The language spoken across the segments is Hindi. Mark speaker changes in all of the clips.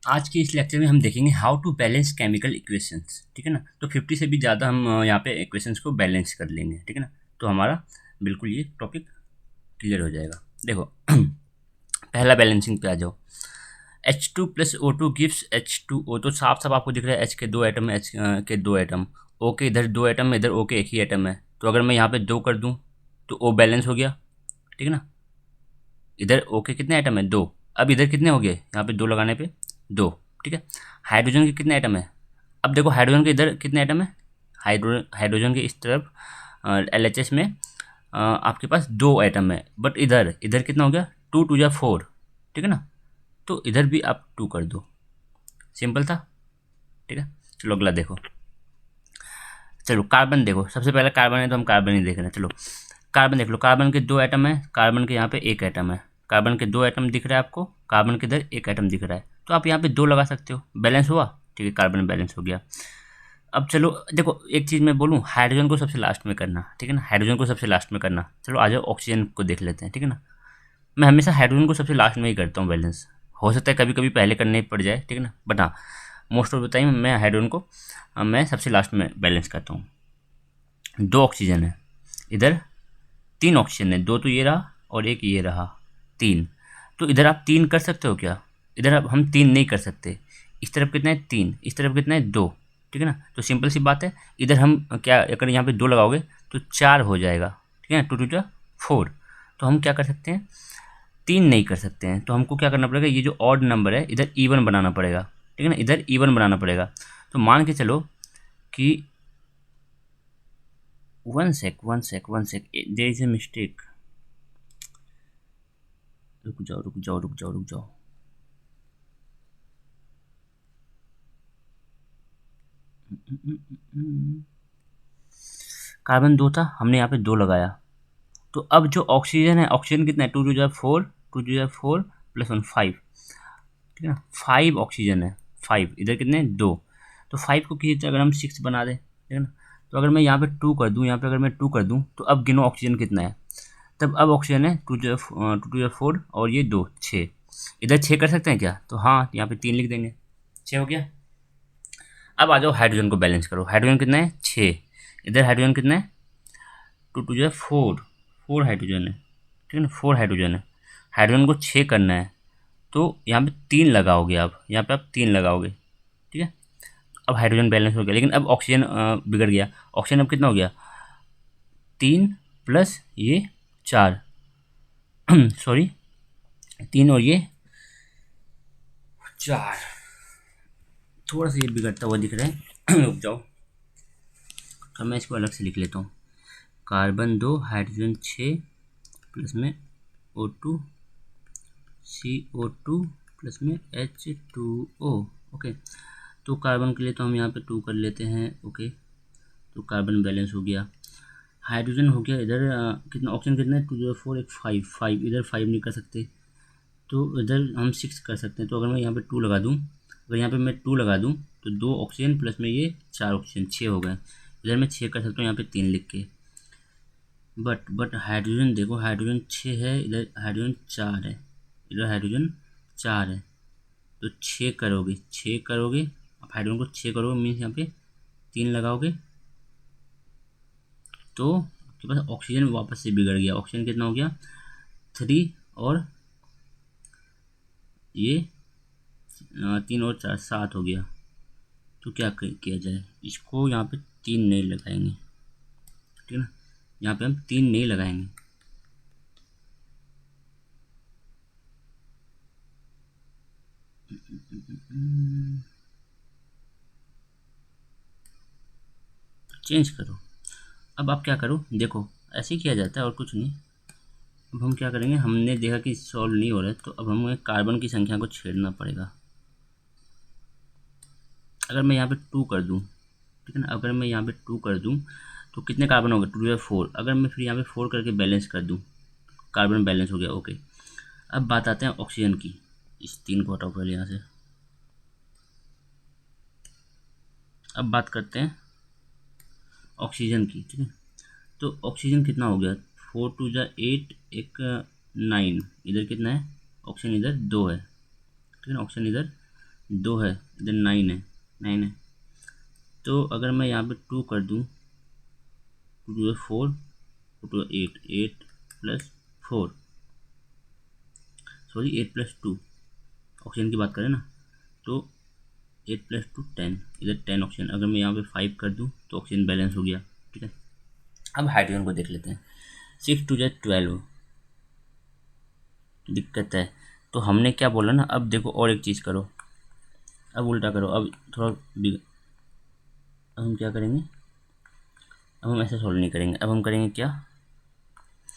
Speaker 1: आज के इस लेक्चर में हम देखेंगे how to balance chemical equations. ठीक है ना। तो 50 से भी ज़्यादा हम यहाँ पे इक्वेशंस को बैलेंस कर लेंगे। ठीक है ना। तो हमारा बिल्कुल ये टॉपिक क्लियर हो जाएगा। देखो पहला बैलेंसिंग पे आ जाओ। H2 + O2 gives H2O। तो साफ साफ आपको दिख रहा है H के दो एटम, H के दो एटम, O के इधर दो एटम है, इधर O के एक ही एटम है। तो अगर मैं यहाँ पे दो कर दूँ तो O बैलेंस हो गया। ठीक है ना। इधर O के कितने एटम है? दो। अब इधर कितने हो गए? यहाँ पे दो लगाने पे दो। ठीक है। हाइड्रोजन के कितने एटम है? अब देखो हाइड्रोजन के इधर कितने एटम है? हाइड्रोजन के इस तरफ LHS में आपके पास दो एटम है, बट इधर इधर कितना हो गया? 2 × 4। ठीक है ना। तो इधर भी आप 2 कर दो। सिंपल था। ठीक है। चलो अगला देखो। चलो कार्बन देखो। सबसे पहले कार्बन है तो हम कार्बन ही देख रहे हैं। चलो कार्बन देख लो। कार्बन के दो एटम है, कार्बन के यहाँ पे एक एटम है। कार्बन के दो एटम दिख रहा है आपको, कार्बन के इधर एक एटम दिख रहा है। तो आप यहाँ पे दो लगा सकते हो। बैलेंस हुआ। ठीक है, कार्बन बैलेंस हो गया। अब चलो देखो एक चीज़ मैं बोलूँ, हाइड्रोजन को सबसे लास्ट में करना। ठीक है ना। हाइड्रोजन को सबसे लास्ट में करना। चलो आ जाओ ऑक्सीजन को देख लेते हैं। ठीक है ना। मैं हमेशा हाइड्रोजन को सबसे लास्ट में ही करता हूँ बैलेंस। हो सकता है कभी कभी पहले करने पड़ जाए। ठीक है ना। बट हाँ, मोस्ट ऑफ द टाइम मैं हाइड्रोजन को मैं सबसे लास्ट में बैलेंस करता हूँ। दो ऑक्सीजन है इधर, तीन ऑक्सीजन है। दो तो ये रहा और एक ये रहा, तीन। तो इधर आप तीन कर सकते हो क्या? इधर अब हम तीन नहीं कर सकते। इस तरफ कितना है? तीन। इस तरफ कितना है? दो। ठीक है ना। तो सिंपल सी बात है, इधर हम क्या, अगर यहाँ पे दो लगाओगे तो चार हो जाएगा। ठीक है ना। 2 × 4। तो हम क्या कर सकते हैं? तीन नहीं कर सकते हैं। तो हमको क्या करना पड़ेगा? ये जो ऑड नंबर है इधर इवन बनाना पड़ेगा। ठीक है ना। इधर इवन बनाना पड़ेगा। तो मान के चलो कि one sec there is a mistake. रुक जाओ रुक जाओ रुक जाओ रुक जाओ। कार्बन दो था, हमने यहाँ पे दो लगाया। तो अब जो ऑक्सीजन है, ऑक्सीजन कितना है? 2 × 4, 2 × 4 + 1 5। ठीक है ना। 5 ऑक्सीजन है। 5 इधर कितने? दो। तो 5 को किसी तरह अगर हम 6 बना दें। ठीक है ना। तो अगर मैं यहाँ पे 2 कर दूँ, यहाँ पे अगर मैं 2 कर दूँ तो अब गिनो ऑक्सीजन कितना है। तब अब ऑक्सीजन है 2 × 4 और ये दो, 6। इधर 6 कर सकते हैं क्या? तो हाँ, यहाँ पे 3 लिख देंगे। 6 हो गया। अब आ जाओ हाइड्रोजन को बैलेंस करो। हाइड्रोजन कितना है? 6। इधर हाइड्रोजन कितना है? 2 × 4, 4 हाइड्रोजन है। ठीक है ना। 4 हाइड्रोजन है। हाइड्रोजन को 6 करना है तो यहाँ पे 3 लगाओगे आप, यहाँ पे आप 3 लगाओगे। ठीक है। अब हाइड्रोजन बैलेंस हो गया, लेकिन अब ऑक्सीजन बिगड़ गया। ऑक्सीजन अब कितना हो गया? 3 + ये 4 सॉरी, 3 और ये 4। थोड़ा सा ये बिगड़ता हुआ दिख रहा है रुक जाओ। तो मैं इसको अलग से लिख लेता हूँ। कार्बन 2, हाइड्रोजन 6 प्लस में O2, CO2 प्लस में H2O। ओके। तो कार्बन के लिए तो हम यहाँ पे 2 कर लेते हैं। ओके। तो कार्बन बैलेंस हो गया। हाइड्रोजन हो गया। इधर कितना ऑप्शन कितना है? 2 × 4 एक 5, 5 इधर 5 नहीं कर सकते तो इधर हम 6 कर सकते हैं। तो अगर मैं यहाँ पे 2 लगा दूँ, अगर यहाँ पे मैं 2 लगा दूँ तो 2 ऑक्सीजन प्लस में ये 4 ऑक्सीजन, 6 हो गए। इधर मैं 6 कर सकता हूँ, यहाँ पे 3 लिख के। बट हाइड्रोजन देखो, हाइड्रोजन 6 है, इधर हाइड्रोजन 4 है, इधर हाइड्रोजन 4 है। तो 6 करोगे, 6 करोगे, आप हाइड्रोजन को 6 करोगे मीन्स यहाँ पे 3 लगाओगे तो आपके पास ऑक्सीजन वापस से बिगड़ गया। ऑक्सीजन कितना हो गया? 3 और ये 3 और 4 7 हो गया। तो क्या किया जाए? इसको यहाँ पे 3 नहीं लगाएंगे। ठीक है ना। यहाँ पे हम 3 नहीं लगाएंगे। चेंज करो। अब आप क्या करो, देखो ऐसे ही किया जाता है और कुछ नहीं। अब हम क्या करेंगे, हमने देखा कि सॉल्व नहीं हो रहा है तो अब हमें कार्बन की संख्या को छेड़ना पड़ेगा। अगर मैं यहाँ पे 2 कर दूँ, ठीक है ना, अगर मैं यहाँ पे 2 कर दूँ तो कितने कार्बन हो गए? 2 × 4। अगर मैं फिर यहाँ पे 4 करके बैलेंस कर दूँ, कार्बन बैलेंस हो गया। ओके। अब बात आते हैं ऑक्सीजन की। इस 3 को हटाओ पहले यहाँ से। अब बात करते हैं ऑक्सीजन की। ठीक है। तो ऑक्सीजन कितना हो गया? 4 × 2 = 8, एक 9। इधर कितना है? ऑक्सीजन इधर 2 है। ठीक है ना। ऑक्सीजन इधर 2 है, इधर 9 है, 9 है। तो अगर मैं यहाँ पे 2 कर दूँ, 2 2 4, 2 2 8, 8 प्लस 4, सॉरी 8 प्लस 2, ऑप्शन की बात करें ना, तो 8 प्लस 2 10, इधर 10 ऑप्शन। अगर मैं यहाँ पे 5 कर दूँ तो ऑप्शन बैलेंस हो गया, ठीक है। अब हाइड्रोजन को देख लेते हैं। 6 2 12, दिक्कत है। तो हमने क्या बोला ना, अब देखो और एक चीज़ करो, अब उल्टा करो, अब थोड़ा अब हम क्या करेंगे, अब हम ऐसे सोल्व नहीं करेंगे, अब हम करेंगे क्या,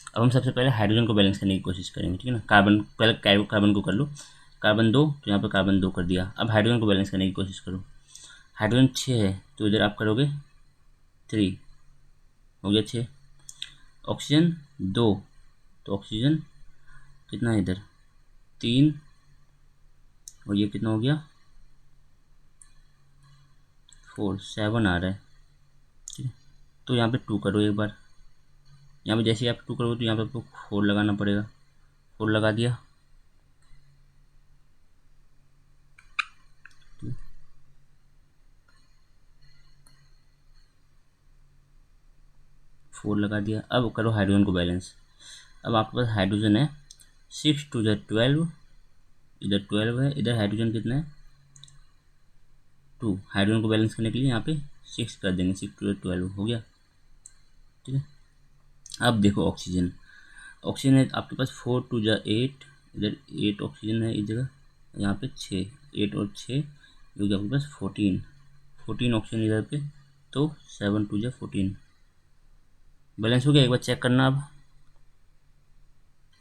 Speaker 1: अब हम सबसे पहले हाइड्रोजन को बैलेंस करने की कोशिश करेंगे, ठीक है ना। कार्बन, पहले कार्बन को कर लो, कार्बन 2, तो यहाँ पे कार्बन 2 कर दिया। अब हाइड्रोजन को बैलेंस करने की कोशिश करो। हाइड्रोजन 6 है, तो इधर आप करोगे 3, हो गया 6। ऑक्सीजन 2, तो ऑक्सीजन कितना है इधर, 3, और ये कितना हो गया 4, 7 आ रहा है, ठीक है। तो यहाँ पे 2 करो एक बार, यहाँ पे जैसे ही आप 2 करोगे तो यहाँ पे आपको 4 लगाना पड़ेगा, 4 लगा दिया, 4 लगा दिया। अब करो हाइड्रोजन को बैलेंस। अब आपके पास हाइड्रोजन है 6 2 12, इधर 12 है, इधर हाइड्रोजन कितना है 2। हाइड्रोजन को बैलेंस करने के लिए यहाँ पे 6 कर देंगे, 6 2 12 हो गया, ठीक है। अब देखो ऑक्सीजन, ऑक्सीजन है आपके पास 4 2 8, इधर 8 ऑक्सीजन है, इधर यहाँ पे 6, 8 और 6 हो गया आपके पास 14, 14 ऑक्सीजन इधर पे, तो 7 2 14, बैलेंस हो गया। एक बार चेक करना, अब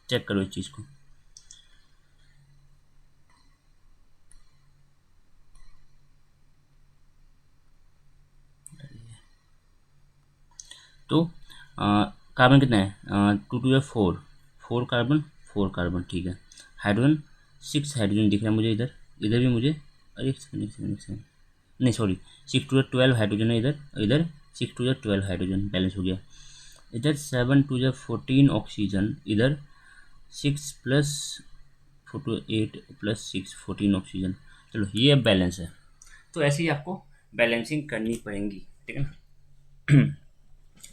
Speaker 1: चेक करो इस चीज़ को। तो कार्बन कितना है 2 2 4, 4 कार्बन 4 कार्बन, ठीक है। हाइड्रोजन 6 हाइड्रोजन दिख रहा है मुझे इधर, इधर भी मुझे, अरे एक सेकंड एक सेकंड एक सेकंड, नहीं सॉरी 6 2 12 हाइड्रोजन है इधर, इधर 6 2 12 हाइड्रोजन, बैलेंस हो गया। इधर 7 2 14 ऑक्सीजन, इधर 6 प्लस 4 2 8 प्लस 6 14 ऑक्सीजन। चलो ये अब बैलेंस है। तो ऐसे ही आपको बैलेंसिंग करनी पड़ेगी, ठीक है ना।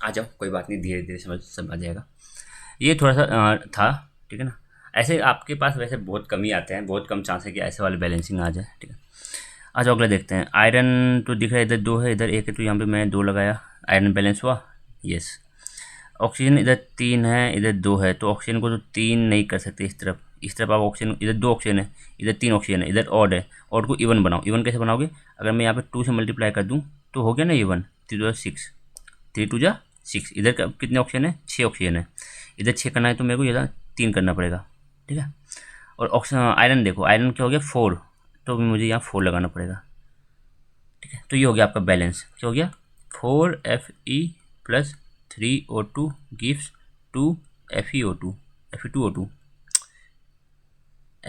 Speaker 1: आ जाओ, कोई बात नहीं, धीरे धीरे समझ सब आ जाएगा। ये थोड़ा सा था, ठीक है ना। ऐसे आपके पास वैसे बहुत कम ही आते हैं, बहुत कम चांस है कि ऐसे वाले बैलेंसिंग आ जाए, ठीक है। आ जाओ अगला देखते हैं। आयरन तो दिख रहा है इधर 2 है, इधर 1 है, तो यहाँ पे मैं 2 लगाया, आयरन बैलेंस हुआ, यस। ऑक्सीजन इधर 3 है, इधर 2 है, तो ऑक्सीजन को तो 3 नहीं कर सकते इस तरफ, इस तरफ आप ऑक्सीजन, इधर 2 ऑक्सीजन है, इधर 3 ऑक्सीजन है, इधर ऑड है, ऑड को इवन बनाओ। इवन कैसे बनाओगे, अगर मैं यहाँ पे 2 से मल्टीप्लाई कर दूँ तो हो गया ना इवन, 3 2 6, 3 2 6, इधर कितने ऑक्सीजन है 6 ऑक्सीजन है, इधर 6 करना है तो मेरे को इधर 3 करना पड़ेगा, ठीक है। और ऑक्सीजन आयरन देखो, आयरन क्या हो गया 4, तो भी मुझे यहाँ 4 लगाना पड़ेगा, ठीक है। तो ये हो गया आपका बैलेंस, क्या हो गया 4Fe plus 3O2 gives 2FeO2, Fe2O2,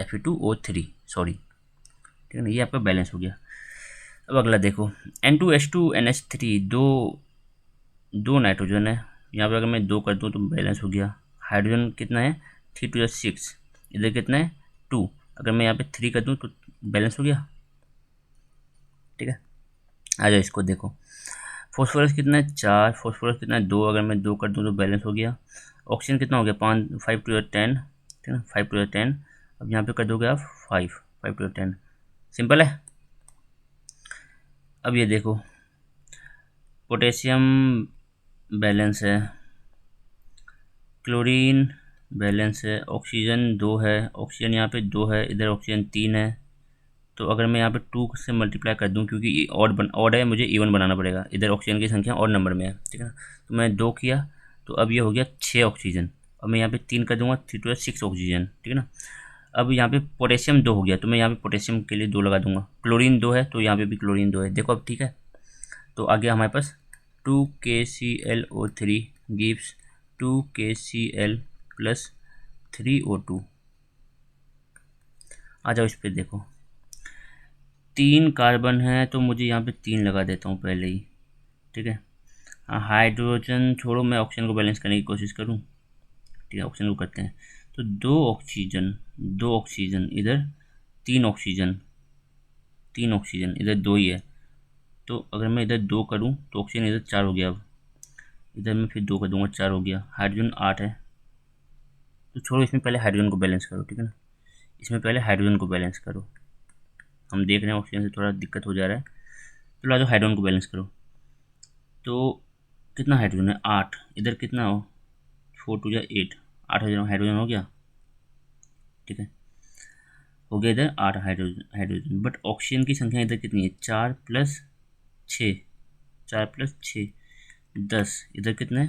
Speaker 1: Fe2O3, sorry, ठीक है ना, ये आपका बैलेंस हो गया। अब अगला देखो, N2H2NH3, दो दो नाइट्रोजन है, यहाँ पे अगर मैं 2 कर दूँ तो बैलेंस हो गया। हाइड्रोजन कितना है 3 2 6, इधर कितना है 2, अगर मैं यहाँ पे 3 कर दूँ तो बैलेंस हो गया, ठीक है। आ जाओ इसको देखो, फॉस्फोरस कितना है 4, फॉस्फोरस कितना है 2, अगर मैं 2 कर दूँ तो बैलेंस हो गया। ऑक्सीजन कितना हो गया 5 5 2 10, ठीक है, 5 2 10, अब यहाँ पे कर दोगे आप 5 5 2 10, सिंपल है। अब ये देखो, पोटेशियम बैलेंस है, क्लोरीन बैलेंस है, ऑक्सीजन 2 है, ऑक्सीजन यहाँ पे 2 है, इधर ऑक्सीजन 3 है, तो अगर मैं यहाँ पे 2 से मल्टीप्लाई कर दूँ, क्योंकि ये ऑड है, मुझे इवन बनाना पड़ेगा, इधर ऑक्सीजन की संख्या और नंबर में है, ठीक है ना। तो मैं 2 किया, तो अब ये हो गया 6 ऑक्सीजन, अब मैं यहाँ पे 3 कर दूँगा, 3 2 6 ऑक्सीजन, ठीक है ना। अब यहाँ पे पोटेशियम 2 हो गया, तो मैं यहाँ पे पोटेशियम के लिए 2 लगा दूंगा, क्लोरीन 2 है तो यहाँ पे भी क्लोरीन 2 है, देखो अब ठीक है। तो आ गया हमारे पास 2KClO3 gives 2KCl plus 3O2। आ जाओ इस पर देखो, 3 कार्बन है तो मुझे यहाँ पे 3 लगा देता हूँ पहले ही, ठीक है। हाँ, हाइड्रोजन छोड़ो, मैं ऑक्सीजन को बैलेंस करने की कोशिश करूँ, ठीक है, ऑक्सीजन को करते हैं। तो 2 ऑक्सीजन इधर, 3 ऑक्सीजन, 3 ऑक्सीजन, इधर 2 ही है, तो अगर मैं इधर 2 करूँ तो ऑक्सीजन इधर 4 हो गया। अब इधर मैं फिर 2 कर दूँगा, 4 हो गया। हाइड्रोजन 8 है, तो छोड़ो, इसमें पहले हाइड्रोजन को बैलेंस करो, ठीक है ना। इसमें पहले हाइड्रोजन को बैलेंस करो। हम देख रहे हैं ऑक्सीजन से थोड़ा दिक्कत हो जा रहा है, तो ला जाओ हाइड्रोजन को बैलेंस करो। तो कितना हाइड्रोजन है, 8। इधर कितना हो, 4 2 जा 8, 8 हाइड्रोजन हो गया, ठीक है, हो गया इधर 8 हाइड्रोजन। बट ऑक्सीजन की संख्या इधर कितनी है, 4 + 6, 4 + 6 10, इधर कितना है,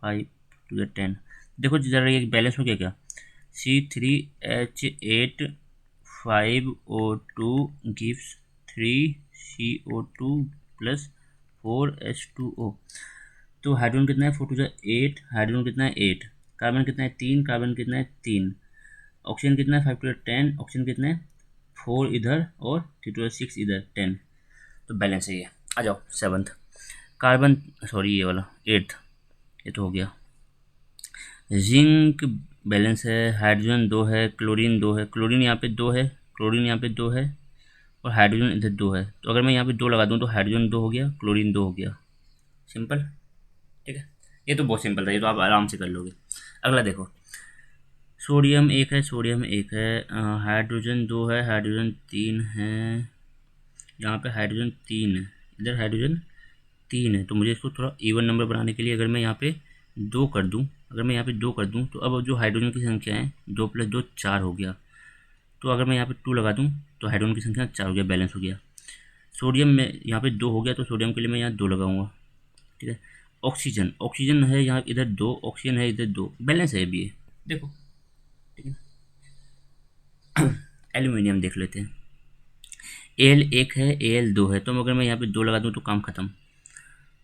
Speaker 1: 5 2 जा 10। देखो जरा ये बैलेंस हो गया क्या, C3H8 5O2 gives 3CO2 + 4H2O। तो हाइड्रोजन कितना है, 4 2 जा 8, हाइड्रोजन कितना है 8, कार्बन कितना है 3, कार्बन कितना है 3, ऑक्सीजन कितना है 5 2 जा 10, ऑक्सीजन कितना है 4 इधर और 3 2 जा 6 इधर 10, तो बैलेंस है ये। आ जाओ 7th कार्बन, सॉरी ये वाला 8th, ये तो हो गया। जिंक बैलेंस है, हाइड्रोजन 2 है, क्लोरीन 2 है, क्लोरीन यहाँ पे 2 है, क्लोरीन यहाँ पे 2 है, और हाइड्रोजन इधर 2 है। तो अगर मैं यहाँ पे 2 लगा दूँ तो हाइड्रोजन 2 हो गया, क्लोरीन 2 हो गया। सिंपल, ठीक है, ये तो बहुत सिंपल था, ये तो आप आराम से कर लोगे। अगला देखो, सोडियम 1 है, सोडियम 1 है, हाइड्रोजन 2 है, हाइड्रोजन 3 है, यहाँ पे हाइड्रोजन 3 है, इधर हाइड्रोजन 3 है। तो मुझे इसको थोड़ा इवन नंबर बनाने के लिए अगर मैं यहाँ पे 2 कर दूँ, अगर मैं यहाँ पे 2 कर दूँ तो अब जो हाइड्रोजन की संख्या है 2 + 2 4 हो गया। तो अगर मैं यहाँ पे 2 लगा दूँ तो हाइड्रोजन की संख्या 4 हो गया, बैलेंस हो गया। सोडियम में यहाँ पे 2 हो गया, तो सोडियम के लिए मैं यहाँ 2 लगाऊंगा, ठीक है। ऑक्सीजन, ऑक्सीजन है यहाँ इधर 2, ऑक्सीजन है इधर 2, बैलेंस है भी, देखो, ठीक है। एल्यूमिनियम देख लेते हैं, Al 1 है, Al 2 है, तो अगर मैं यहाँ पे 2 लगा दूँ तो काम खत्म।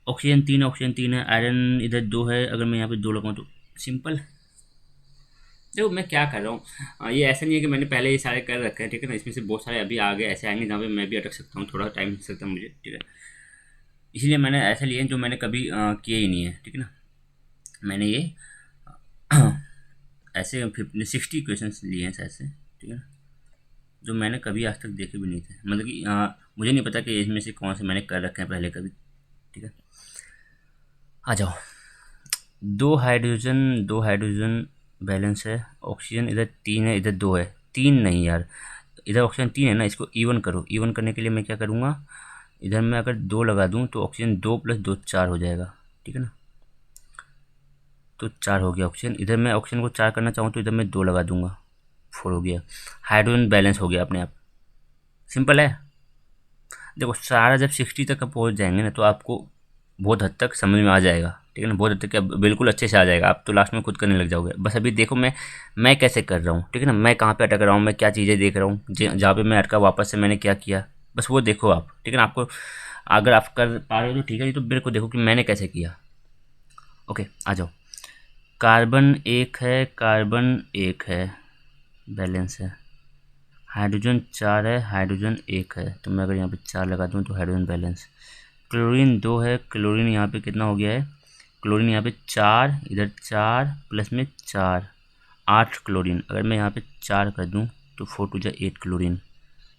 Speaker 1: ऑक्सीजन 3 है, ऑक्सीजन 3 है, आयरन इधर 2 है, अगर मैं यहाँ पे 2 लगाऊँ तो सिंपल। देखो मैं क्या कर रहा हूँ, ये ऐसा नहीं है कि मैंने पहले ये सारे कर रखे हैं, ठीक है ना। इसमें से बहुत सारे अभी आगे ऐसे आएंगे जहाँ पे मैं भी अटक सकता हूँ, थोड़ा टाइम लग सकता है मुझे, ठीक है। इसलिए मैंने ऐसे लिए हैं जो मैंने कभी किए ही नहीं है, ठीक है ना। मैंने ये ऐसे 60 क्वेश्चन लिए हैं ऐसे, ठीक है ना, जो मैंने कभी आज तक देखे भी नहीं थे। मतलब कि मुझे नहीं पता कि इसमें से कौन से मैंने कर रखे हैं पहले कभी, ठीक है। आ जाओ, 2 हाइड्रोजन बैलेंस है, ऑक्सीजन इधर 3 है, इधर 2 है, 3 नहीं यार, इधर ऑक्सीजन 3 है ना, इसको इवन करो। इवन करने के लिए मैं क्या करूँगा, इधर मैं अगर 2 लगा दूँ तो ऑक्सीजन 2 + 2 4 हो जाएगा, ठीक है ना। तो 4 हो गया ऑक्सीजन, इधर मैं ऑक्सीजन को 4 करना चाहूँ तो इधर मैं 2 लगा दूंगा, 4 हो गया। हाइड्रोजन बैलेंस हो गया अपने आप, सिंपल है। देखो सारा जब 60 तक आप पहुँच जाएंगे ना तो आपको बहुत हद तक समझ में आ जाएगा, ठीक है ना। बहुत हद तक बिल्कुल अच्छे से आ जाएगा, आप तो लास्ट में खुद करने लग जाओगे। बस अभी देखो मैं कैसे कर रहा हूँ, ठीक है ना, मैं कहाँ पे अटक रहा हूँ, मैं क्या चीज़ें देख रहा हूँ, जहाँ पे मैं अटका वापस से मैंने क्या किया, बस वो देखो आप, ठीक है ना। आपको अगर आप कर पा रहे हो तो ठीक है, नहीं तो मेरे को देखो कि मैंने कैसे किया। ओके आ जाओ, कार्बन 1 है, कार्बन 1 है, बैलेंस है। हाइड्रोजन 4 है, हाइड्रोजन 1 है, तो मैं अगर यहाँ पे 4 लगा दूँ तो हाइड्रोजन बैलेंस। क्लोरीन 2 है, क्लोरीन यहाँ पे कितना हो गया है, क्लोरीन यहाँ पे 4, इधर 4 प्लस में 4 8 क्लोरीन, अगर मैं यहाँ पे 4 कर दूँ तो 4 2 जा 8 क्लोरीन।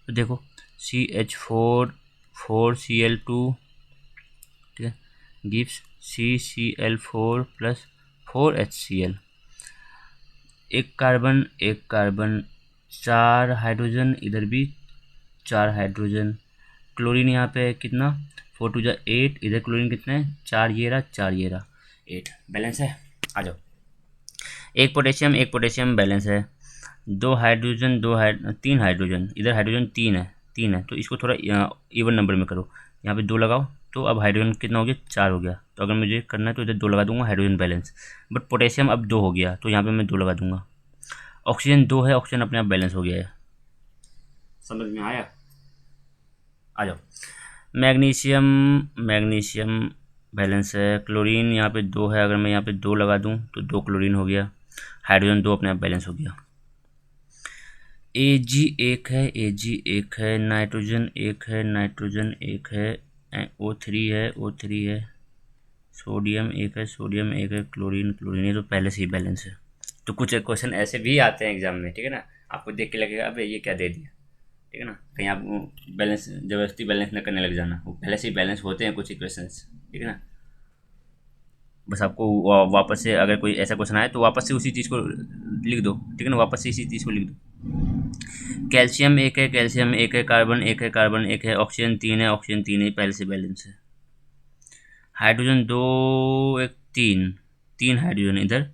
Speaker 1: तो देखो CH4 4Cl2, ठीक है, गिव्स CCl4 + 4HCl। एक कार्बन 4 हाइड्रोजन, इधर भी 4 हाइड्रोजन, क्लोरीन यहाँ पे कितना 4 2 जा 8, इधर क्लोरीन कितना है 4, ये रहा 4, ये रहा 8, बैलेंस है। आ जाओ, एक पोटेशियम बैलेंस है। 3 हाइड्रोजन, इधर हाइड्रोजन 3 है, तो इसको थोड़ा इवन नंबर में करो, यहाँ पे 2 लगाओ तो अब हाइड्रोजन कितना हो गया 4 हो गया। तो अगर मुझे करना है तो इधर 2 लगा दूंगा, हाइड्रोजन बैलेंस। बट पोटेशियम अब 2 हो गया तो यहाँ पे मैं 2 लगा दूंगा। ऑक्सीजन 2 है, ऑक्सीजन अपने आप बैलेंस हो गया है, समझ में आया। आ जाओ, मैग्नीशियम बैलेंस है। क्लोरीन यहाँ पे 2 है, अगर मैं यहाँ पे 2 लगा दूँ तो 2 क्लोरीन हो गया, हाइड्रोजन 2 अपने आप बैलेंस हो गया। Ag 1 है, नाइट्रोजन 1 है, O3 है, सोडियम 1 है, क्लोरीन ये तो पहले से ही बैलेंस है। तो कुछ क्वेश्चन ऐसे भी आते हैं एग्जाम में, ठीक है ना, आपको देख के लगेगा अबे ये क्या दे दिया, ठीक है ना, कहीं आप बैलेंस जबरदस्ती बैलेंस ना करने लग जाना, वो पहले से ही बैलेंस होते हैं कुछ इक्वेशंस, ठीक है ना। बस आपको वापस से अगर कोई ऐसा क्वेश्चन आए तो वापस से उसी चीज़ को लिख दो, ठीक है ना, वापस से इसी चीज़ को लिख दो। कैल्शियम एक है, कैल्शियम एक है, कार्बन एक है, कार्बन एक है, ऑक्सीजन तीन है, ऑक्सीजन तीन है, पहले से बैलेंस है। हाइड्रोजन दो, एक तीन, तीन हाइड्रोजन इधर,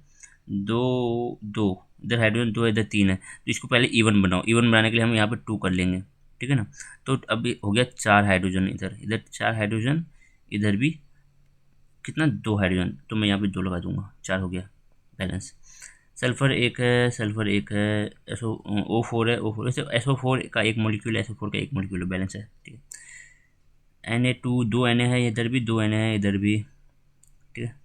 Speaker 1: दो दो इधर हाइड्रोजन दो, इधर तीन है, तो इसको पहले इवन बनाओ। इवन बनाने के लिए हम यहाँ पे टू कर लेंगे, ठीक है ना। तो अभी हो गया चार हाइड्रोजन, इधर इधर चार हाइड्रोजन, इधर भी कितना, दो हाइड्रोजन, तो मैं यहाँ पे दो लगा दूंगा, चार हो गया बैलेंस। सल्फर एक है, सल्फर एक है, एसओ ओ फोर है, ओ फोर, एसओ फोर का एक मॉलिक्यूल, एसओ फोर का एक मॉलिक्यूल, बैलेंस है, ठीक है। एन ए टू, दो एन ए है इधर भी, दो एन ए है इधर भी, ठीक है।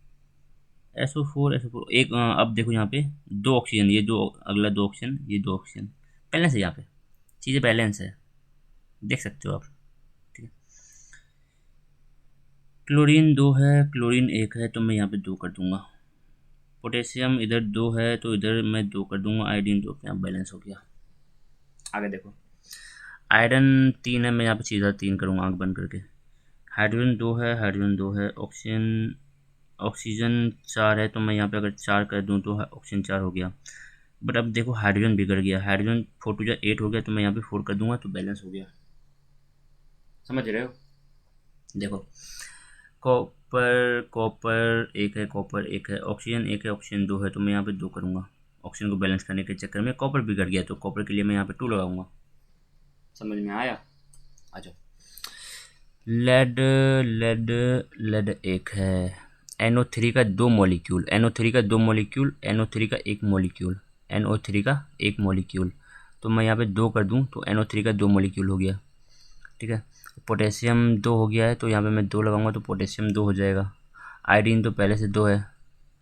Speaker 1: एसओ फोर एक, अब देखो यहाँ पे दो ऑक्सीजन, ये दो, अगला दो ऑक्सीजन, ये दो ऑक्सीजन, बैलेंस है यहाँ पे, चीज़ें बैलेंस है, देख सकते हो आप, ठीक है। क्लोरीन दो है, क्लोरीन एक है, तो मैं यहाँ पे दो कर दूंगा। पोटेशियम इधर दो है, तो इधर मैं दो कर दूंगा। आयोडीन दो, यहाँ बैलेंस हो गया। आगे देखो, आयरन तीन है, मैं यहाँ पे सीधा तीन करूँगा आँख बंद करके। हाइड्रोजन दो है, हाइड्रोजन दो है, ऑक्सीजन, ऑक्सीजन चार है, तो मैं यहाँ पे अगर चार कर दूँ तो ऑक्सीजन चार हो गया। बट अब देखो हाइड्रोजन बिगड़ गया, हाइड्रोजन फोर टू जा एट हो गया, तो मैं यहाँ पे फोर कर दूंगा तो बैलेंस हो गया। समझ रहे हो? देखो, कॉपर, कॉपर एक है, कॉपर एक है, ऑक्सीजन एक है, ऑक्सीजन दो है, तो मैं यहाँ पे दो करूँगा। ऑक्सीजन को बैलेंस करने के चक्कर में कॉपर बिगड़ गया, तो कॉपर के लिए मैं यहाँ पे टू लगाऊंगा। समझ में आया? आ जाओ। लेड, लेड, लेड एक है, NO3 का दो मॉलिक्यूल, NO3 का दो मॉलिक्यूल, NO3 का एक मॉलिक्यूल, NO3 का एक मॉलिक्यूल, तो मैं यहाँ पे दो कर दूँ तो NO3 का दो मॉलिक्यूल हो गया, ठीक है। पोटेशियम दो हो गया है, तो यहाँ पे मैं दो लगाऊंगा तो पोटेशियम दो हो जाएगा। आयोडीन तो पहले से दो है।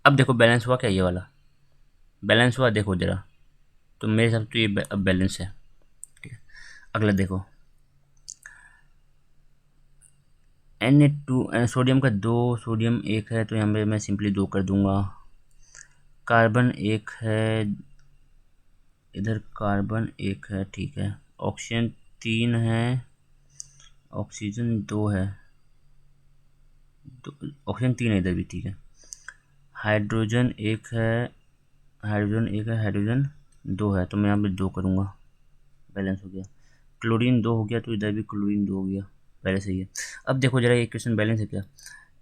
Speaker 1: अब देखो बैलेंस हुआ क्या, ये वाला बैलेंस हुआ, देखो ज़रा, तो मेरे हिसाब से तो ये अब बैलेंस है, ठीक है। अगला देखो, Na2, सोडियम का दो, सोडियम एक है, तो यहाँ पे मैं सिंपली दो कर दूंगा। कार्बन एक है, इधर कार्बन एक है, ठीक है। ऑक्सीजन तीन है, ऑक्सीजन दो है, ऑक्सीजन तीन है इधर भी, ठीक है। हाइड्रोजन एक है, हाइड्रोजन एक है, हाइड्रोजन दो है, तो मैं यहाँ पे दो करूँगा, बैलेंस हो गया। क्लोरीन दो हो गया, तो इधर भी क्लोरीन दो हो गया, पहले सही है। अब देखो जरा ये क्वेश्चन बैलेंस है क्या।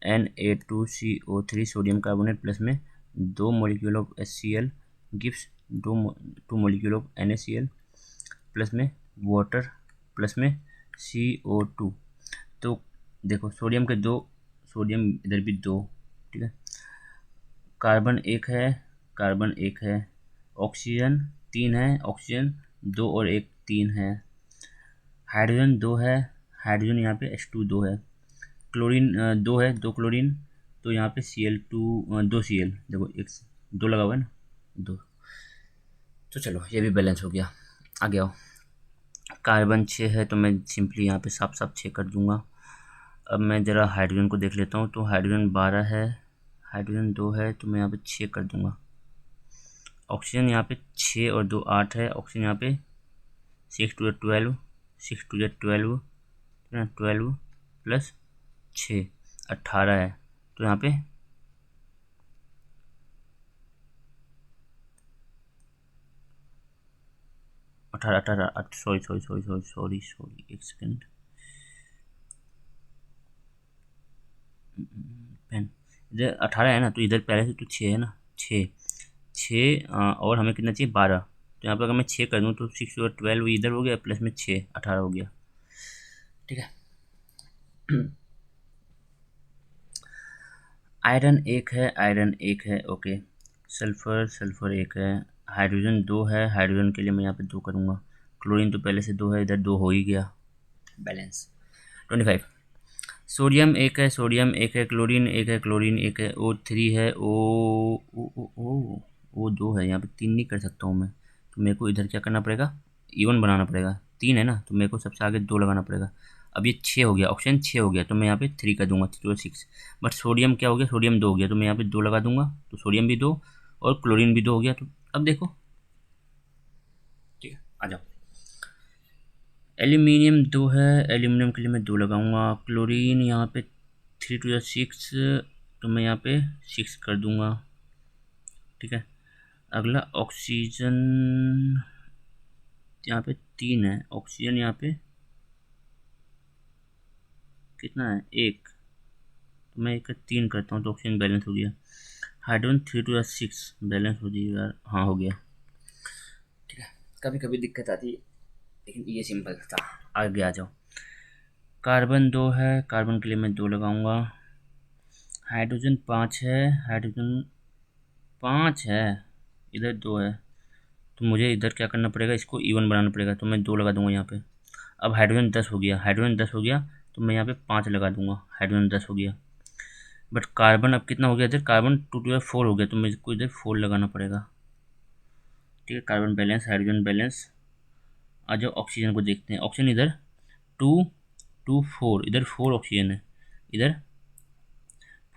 Speaker 1: Na2CO3 सोडियम कार्बोनेट प्लस में दो molecule of HCl gives two molecule of NaCl plus में वाटर प्लस में CO2। तो देखो सोडियम के दो, सोडियम इधर भी दो, ठीक है। कार्बन एक है, कार्बन एक है, ऑक्सीजन तीन है, ऑक्सीजन दो और एक तीन है। हाइड्रोजन दो है, हाइड्रोजन यहाँ पे H2 दो है। क्लोरीन दो है, दो क्लोरीन, तो यहाँ पे Cl2 दो Cl, देखो एक दो लगा हुआ है ना, दो, तो चलो ये भी बैलेंस हो गया। आगे आओ, कार्बन छः है, तो मैं सिंपली यहाँ पे साफ साफ छः कर दूँगा। अब मैं ज़रा हाइड्रोजन को देख लेता हूँ, तो हाइड्रोजन 12 है, हाइड्रोजन दो है, तो मैं यहाँ पे छः कर दूँगा। ऑक्सीजन यहाँ पे छः और दो आठ है, ऑक्सीजन यहाँ पे 6 टू 12, 6 टू 12, 12 प्लस 6 18 है, तो यहाँ पे 18 18, सॉरी एक सेकेंड, पेन, इधर 18 है ना, तो इधर पहले से तो 6 है ना, 6 6 और हमें कितना चाहिए 12, तो यहाँ पर अगर मैं 6 कर दूँ तो 6 और 12 इधर हो गया, प्लस में 6 18 हो गया, ठीक है। आयरन एक है, आयरन एक है, ओके। सल्फर, सल्फर एक है, हाइड्रोजन दो है, हाइड्रोजन के लिए मैं यहाँ पे दो करूँगा। क्लोरीन तो पहले से दो है, इधर दो हो ही गया, बैलेंस। 25, सोडियम एक है, सोडियम एक है, क्लोरीन एक है, क्लोरीन एक है, O3 है, ओ दो है, यहाँ पे तीन नहीं कर सकता हूँ मैं, तो मेरे को इधर क्या करना पड़ेगा, इवन बनाना पड़ेगा। तीन है ना, तो मेरे को सबसे आगे दो लगाना पड़ेगा। अब ये 6 हो गया, ऑक्सीजन 6 हो गया, तो मैं यहाँ पे 3 कर दूंगा, 3 और 6। बट सोडियम क्या हो गया, सोडियम 2 हो गया, तो मैं यहाँ पे 2 लगा दूंगा, तो सोडियम भी 2 और क्लोरीन भी 2 हो गया। तो अब देखो, ठीक है, आ जाओ। एल्यूमिनियम 2 है, एल्यूमिनियम के लिए मैं 2 लगाऊंगा। क्लोरीन यहाँ पे 3 टू 6, तो मैं यहाँ पे 6 कर दूंगा, ठीक है। अगला ऑक्सीजन यहाँ पे 3 है, ऑक्सीजन यहाँ पे कितना है, 1, तो मैं एक 3 करता हूँ तो ऑक्सीजन बैलेंस हो गया। हाइड्रोजन 3 टू 6 बैलेंस हो जाएगा, हाँ हो गया, ठीक है। कभी कभी दिक्कत आती है लेकिन ये सिंपल था। आगे आ जाओ। कार्बन 2 है, कार्बन के लिए मैं 2 लगाऊंगा। हाइड्रोजन 5 है, हाइड्रोजन 5 है, इधर 2 है, तो मुझे इधर क्या करना पड़ेगा, इसको इवन बनाना पड़ेगा, तो मैं 2 लगा दूंगा यहाँ पे। अब हाइड्रोजन 10 हो गया, हाइड्रोजन 10 हो गया, तो मैं यहाँ पे 5 लगा दूंगा, हाइड्रोजन 10 हो गया। बट कार्बन अब कितना हो गया, इधर कार्बन 2 टू 4 हो गया, तो मुझको इधर 4 लगाना पड़ेगा, ठीक है। Carbon balance, hydrogen balance. आ जाओ ऑक्सीजन को देखते हैं। ऑक्सीजन इधर 2 2 4, इधर 4 ऑक्सीजन है, इधर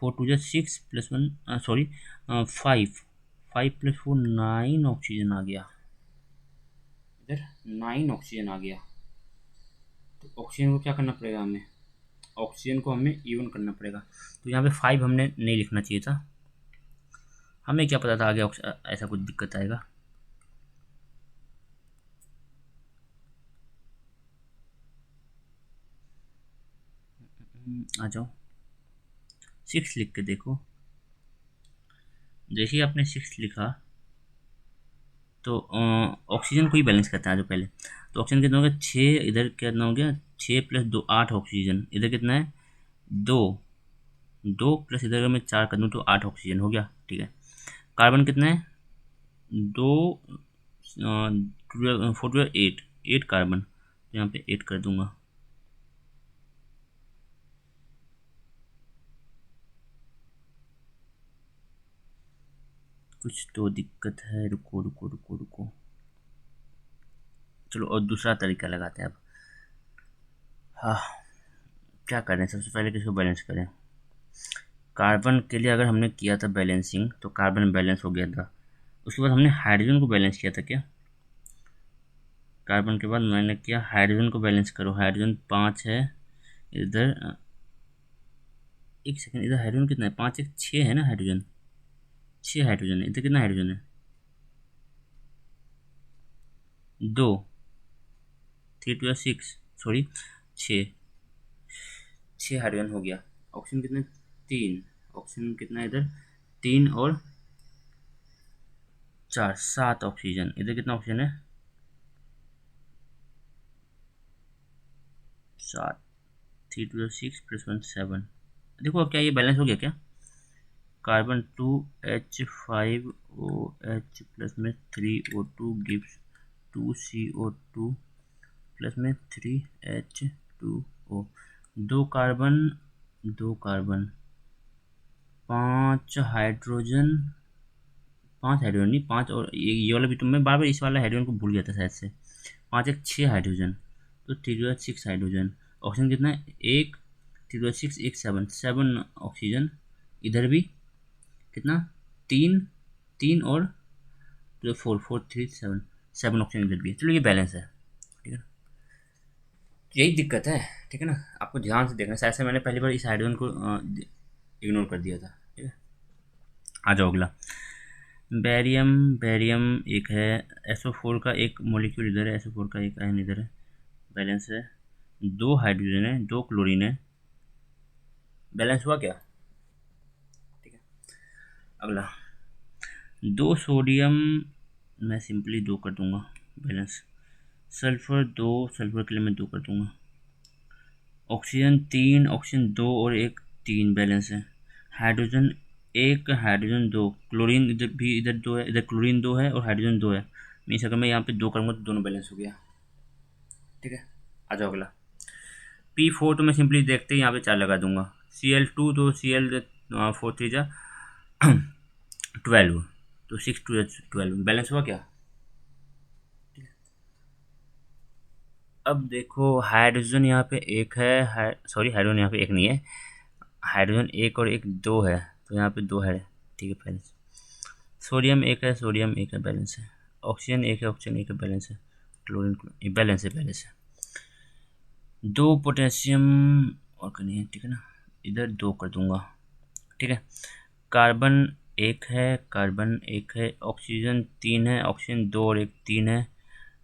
Speaker 1: 4 to 6 plus 1 sorry 5, 5 plus 4 9 oxygen आ गया, इधर 9 ऑक्सीजन आ गया। तो ऑक्सीजन को क्या करना पड़ेगा हमें, ऑक्सीजन को हमें इवन करना पड़ेगा। तो यहाँ पे 5 हमने नहीं लिखना चाहिए था, हमें क्या पता था आगे ऐसा कुछ दिक्कत आएगा। आ जाओ 6 लिख के देखो। जैसे ही आपने 6 लिखा तो ऑक्सीजन को ही बैलेंस करता है जो पहले। तो ऑक्सीजन कितना हो गया, 6, इधर कितना हो गया, 6 प्लस 2 8 ऑक्सीजन, इधर कितना है 2, 2 प्लस इधर अगर मैं 4 कर दूँ तो 8 ऑक्सीजन हो गया, ठीक है। कार्बन कितना है 2, 4 8, 8 कार्बन, तो यहाँ पे 8 कर दूंगा। कुछ तो दिक्कत है, रुको रुको रुको रुको, चलो और दूसरा तरीका लगाते हैं अब। हाँ, क्या करें, सबसे पहले किसको बैलेंस करें। कार्बन के लिए अगर हमने किया था बैलेंसिंग तो कार्बन बैलेंस हो गया था, उसके बाद हमने हाइड्रोजन को बैलेंस किया था क्या, कार्बन के बाद मैंने किया हाइड्रोजन को बैलेंस करो। हाइड्रोजन 5 है, इधर एक सेकंड, इधर हाइड्रोजन कितना है, 5 1 6 है ना, हाइड्रोजन 6 हाइड्रोजन है, इधर कितना हाइड्रोजन है 2, 3 टू 6 सॉरी 6, 6 हाइड्रोजन हो गया। ऑक्सीजन कितने 3, ऑक्सीजन कितना है इधर 3 और 4 7 ऑक्सीजन, इधर कितना ऑक्सीजन है 7, 3 टू 6 प्लस 1 7। देखो अब क्या ये बैलेंस हो गया क्या, कार्बन 2H5OH प्लस में 3O2 गिव्स 2CO2 प्लस में 3H2O, 2 carbon 2 carbon, 5 hydrogen, 5 hydrogen नहीं, 5 और ये वाला भी, तो मैं बार बार इस वाला हाइड्रोजन को भूल गया था शायद से। 5 1 6 हाइड्रोजन, तो 3 6 हाइड्रोजन। ऑक्सीजन कितना है 1, 3 6 1 7, 7 ऑक्सीजन, इधर भी कितना 3, 3 और 4 4 3 7, 7 ऑक्सीजन इधर भी है। चलो ये बैलेंस है, ठीक है ना, यही दिक्कत है, ठीक है ना। आपको ध्यान से देखना, शायद से मैंने पहली बार इस हाइड्रोजन को इग्नोर कर दिया था, ठीक है। आ जाओ अगला, बैरियम, बैरियम एक है, SO4 का एक मॉलिक्यूल इधर है, SO4 का एक आयन इधर है, बैलेंस है। 2 हाइड्रोजन है, 2 क्लोरीन है, बैलेंस हुआ क्या, ठीक है। अगला 2 सोडियम, मैं सिंपली 2 कर दूंगा बैलेंस। सल्फर 2, सल्फर के लिए मैं 2 कर दूंगा। ऑक्सीजन 3, ऑक्सीजन 2 और 1 3 बैलेंस है। हाइड्रोजन 1, हाइड्रोजन 2, क्लोरीन इधर भी, इधर 2 है, इधर क्लोरीन 2 है और हाइड्रोजन 2 है, मीन्स अगर मैं यहाँ पे 2 करूँगा तो दोनों बैलेंस हो गया, ठीक है। आ जाओ अगला, P4, तो मैं सिंपली देखते ही यहाँ पे 4 लगा दूंगा। Cl2, तो Cl4 3 जा 12, तो 6 2 12 बैलेंस हुआ क्या। अब देखो हाइड्रोजन यहाँ पे एक है, सॉरी हाइड्रोजन यहाँ पे एक नहीं है, हाइड्रोजन एक और एक 2 है, तो यहाँ पे 2 है, ठीक है बैलेंस। सोडियम एक है, सोडियम एक है, बैलेंस है। ऑक्सीजन एक है, ऑक्सीजन एक है, बैलेंस है। क्लोरीन बैलेंस है, बैलेंस है। 2 पोटेशियम और नहीं है, ठीक है ना, इधर 2 कर दूंगा, ठीक है। कार्बन 1 है, कार्बन 1 है, ऑक्सीजन 3 है, ऑक्सीजन 2 और 1 3 है,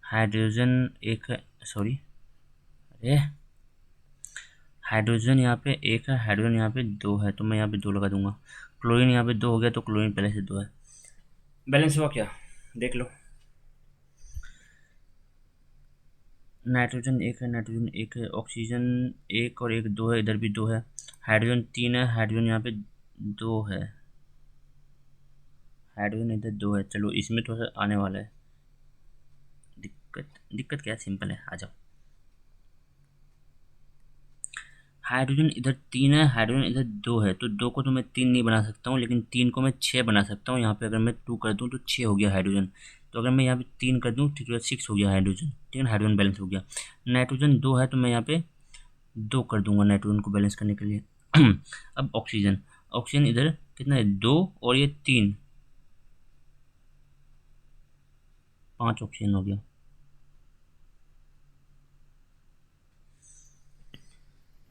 Speaker 1: हाइड्रोजन 1 है, सॉरी, अरे हाइड्रोजन यहाँ पे 1 है, हाइड्रोजन यहाँ पे 2 है, तो मैं यहाँ पे 2 लगा दूंगा। क्लोरीन यहाँ पे 2 हो गया, तो क्लोरीन पहले से 2 है। बैलेंस हुआ क्या, देख लो। नाइट्रोजन 1 है, नाइट्रोजन 1 है, ऑक्सीजन 1 और 1 2 है, इधर भी 2 है, हाइड्रोजन 3 है, हाइड्रोजन यहाँ पे 2 है, हाइड्रोजन इधर 2 है। चलो इसमें थोड़ा सा आने वाला है दिक्कत। दिक्कत क्या है, सिंपल है, आ जाओ। हाइड्रोजन इधर 3 है, हाइड्रोजन इधर 2 है, तो 2 को तो मैं 3 नहीं बना सकता हूँ, लेकिन 3 को मैं 6 बना सकता हूँ। यहाँ पे अगर मैं 2 कर दूँ तो 6 हो गया हाइड्रोजन। तो अगर मैं यहाँ पे 3 कर दूँ, ठीक है, 6 हो गया हाइड्रोजन, ठीक है, हाइड्रोजन बैलेंस हो गया। नाइट्रोजन 2 है, तो मैं यहाँ पे 2 कर दूंगा नाइट्रोजन को बैलेंस करने के लिए। अब ऑक्सीजन, ऑक्सीजन इधर कितना है, 2 और ये 3, 5 ऑक्सीजन हो गया।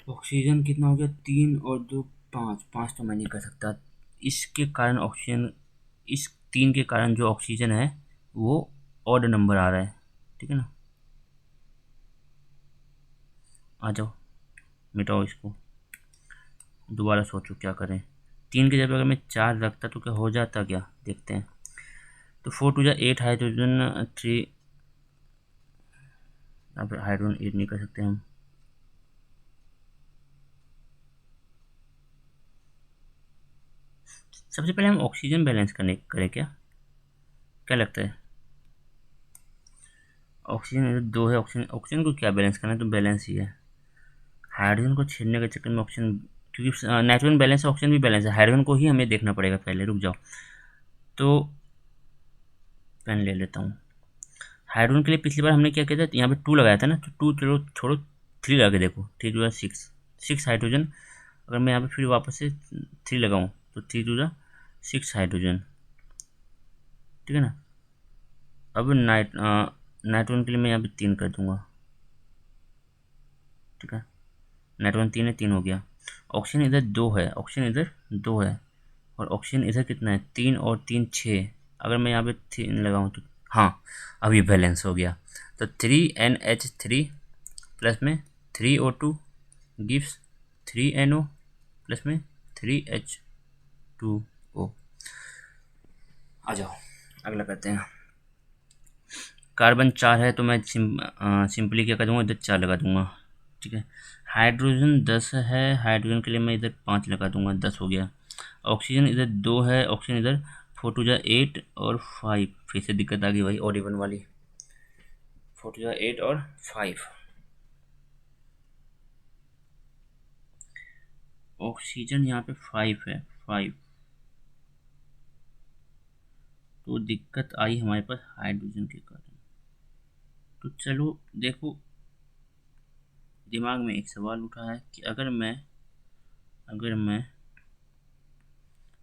Speaker 1: ऑक्सीजन कितना हो गया, 3 और 2 5, 5 तो मैं नहीं कर सकता। इसके कारण ऑक्सीजन, इस 3 के कारण जो ऑक्सीजन है वो ऑड नंबर आ रहा है, ठीक है ना। आ जाओ, मिटाओ इसको, दोबारा सोचो क्या करें। 3 की जगह अगर मैं 4 रखता तो क्या हो जाता, क्या देखते हैं। तो 4 टू जा 8 हाइड्रोजन 3, अब हाइड्रोजन 8 नहीं कर सकते हम। सबसे पहले हम ऑक्सीजन बैलेंस करने करें क्या लगता है। ऑक्सीजन इधर 2 है, ऑक्सीजन, ऑक्सीजन को क्या बैलेंस करना है, तो बैलेंस ही है। हाइड्रोजन को छेड़ने के चक्कर में ऑक्सीजन, क्योंकि नाइट्रोजन बैलेंस है, ऑक्सीजन भी बैलेंस है, हाइड्रोजन को ही हमें देखना पड़ेगा पहले। रुक जाओ, तो पेन ले लेता हूँ। हाइड्रोजन के लिए पिछली बार हमने क्या किया था, यहाँ पे 2 लगाया था ना, तो 2 चलो छोड़ो, 3 लगा के देखो, 3 टू 6, 6 हाइड्रोजन। अगर मैं यहाँ पे फिर वापस से 3 लगाऊँ, तो 3 टू 6 हाइड्रोजन, ठीक है ना। अब नाइट्रोजन के लिए मैं यहाँ पे 3 कर दूंगा, ठीक है, नाइट्रोजन 3 है, 3 हो गया। ऑक्सीजन इधर 2 है, ऑक्सीजन इधर 2 है, और ऑक्सीजन इधर कितना है, 3 और 3 6। अगर मैं यहाँ पे 3 लगाऊँ तो हाँ, अब ये बैलेंस हो गया। तो 3NH3 प्लस में 3O2 गिव्स 3NO प्लस में 3H2O। आ जाओ अगला करते हैं। कार्बन 4 है, तो मैं सिंपली क्या कर दूँगा, इधर 4 लगा दूँगा, ठीक है। हाइड्रोजन 10 है, हाइड्रोजन के लिए मैं इधर 5 लगा दूँगा, 10 हो गया। ऑक्सीजन इधर 2 है, ऑक्सीजन इधर 4 टू जा 8 और 5, फिर से दिक्कत आ गई भाई, और इवन वाली, 4 टू जा 8 और 5। ऑक्सीजन यहाँ पे 5 है, 5, तो दिक्कत आई हमारे पास हाइड्रोजन के कारण। तो चलो देखो, दिमाग में एक सवाल उठा है कि अगर मैं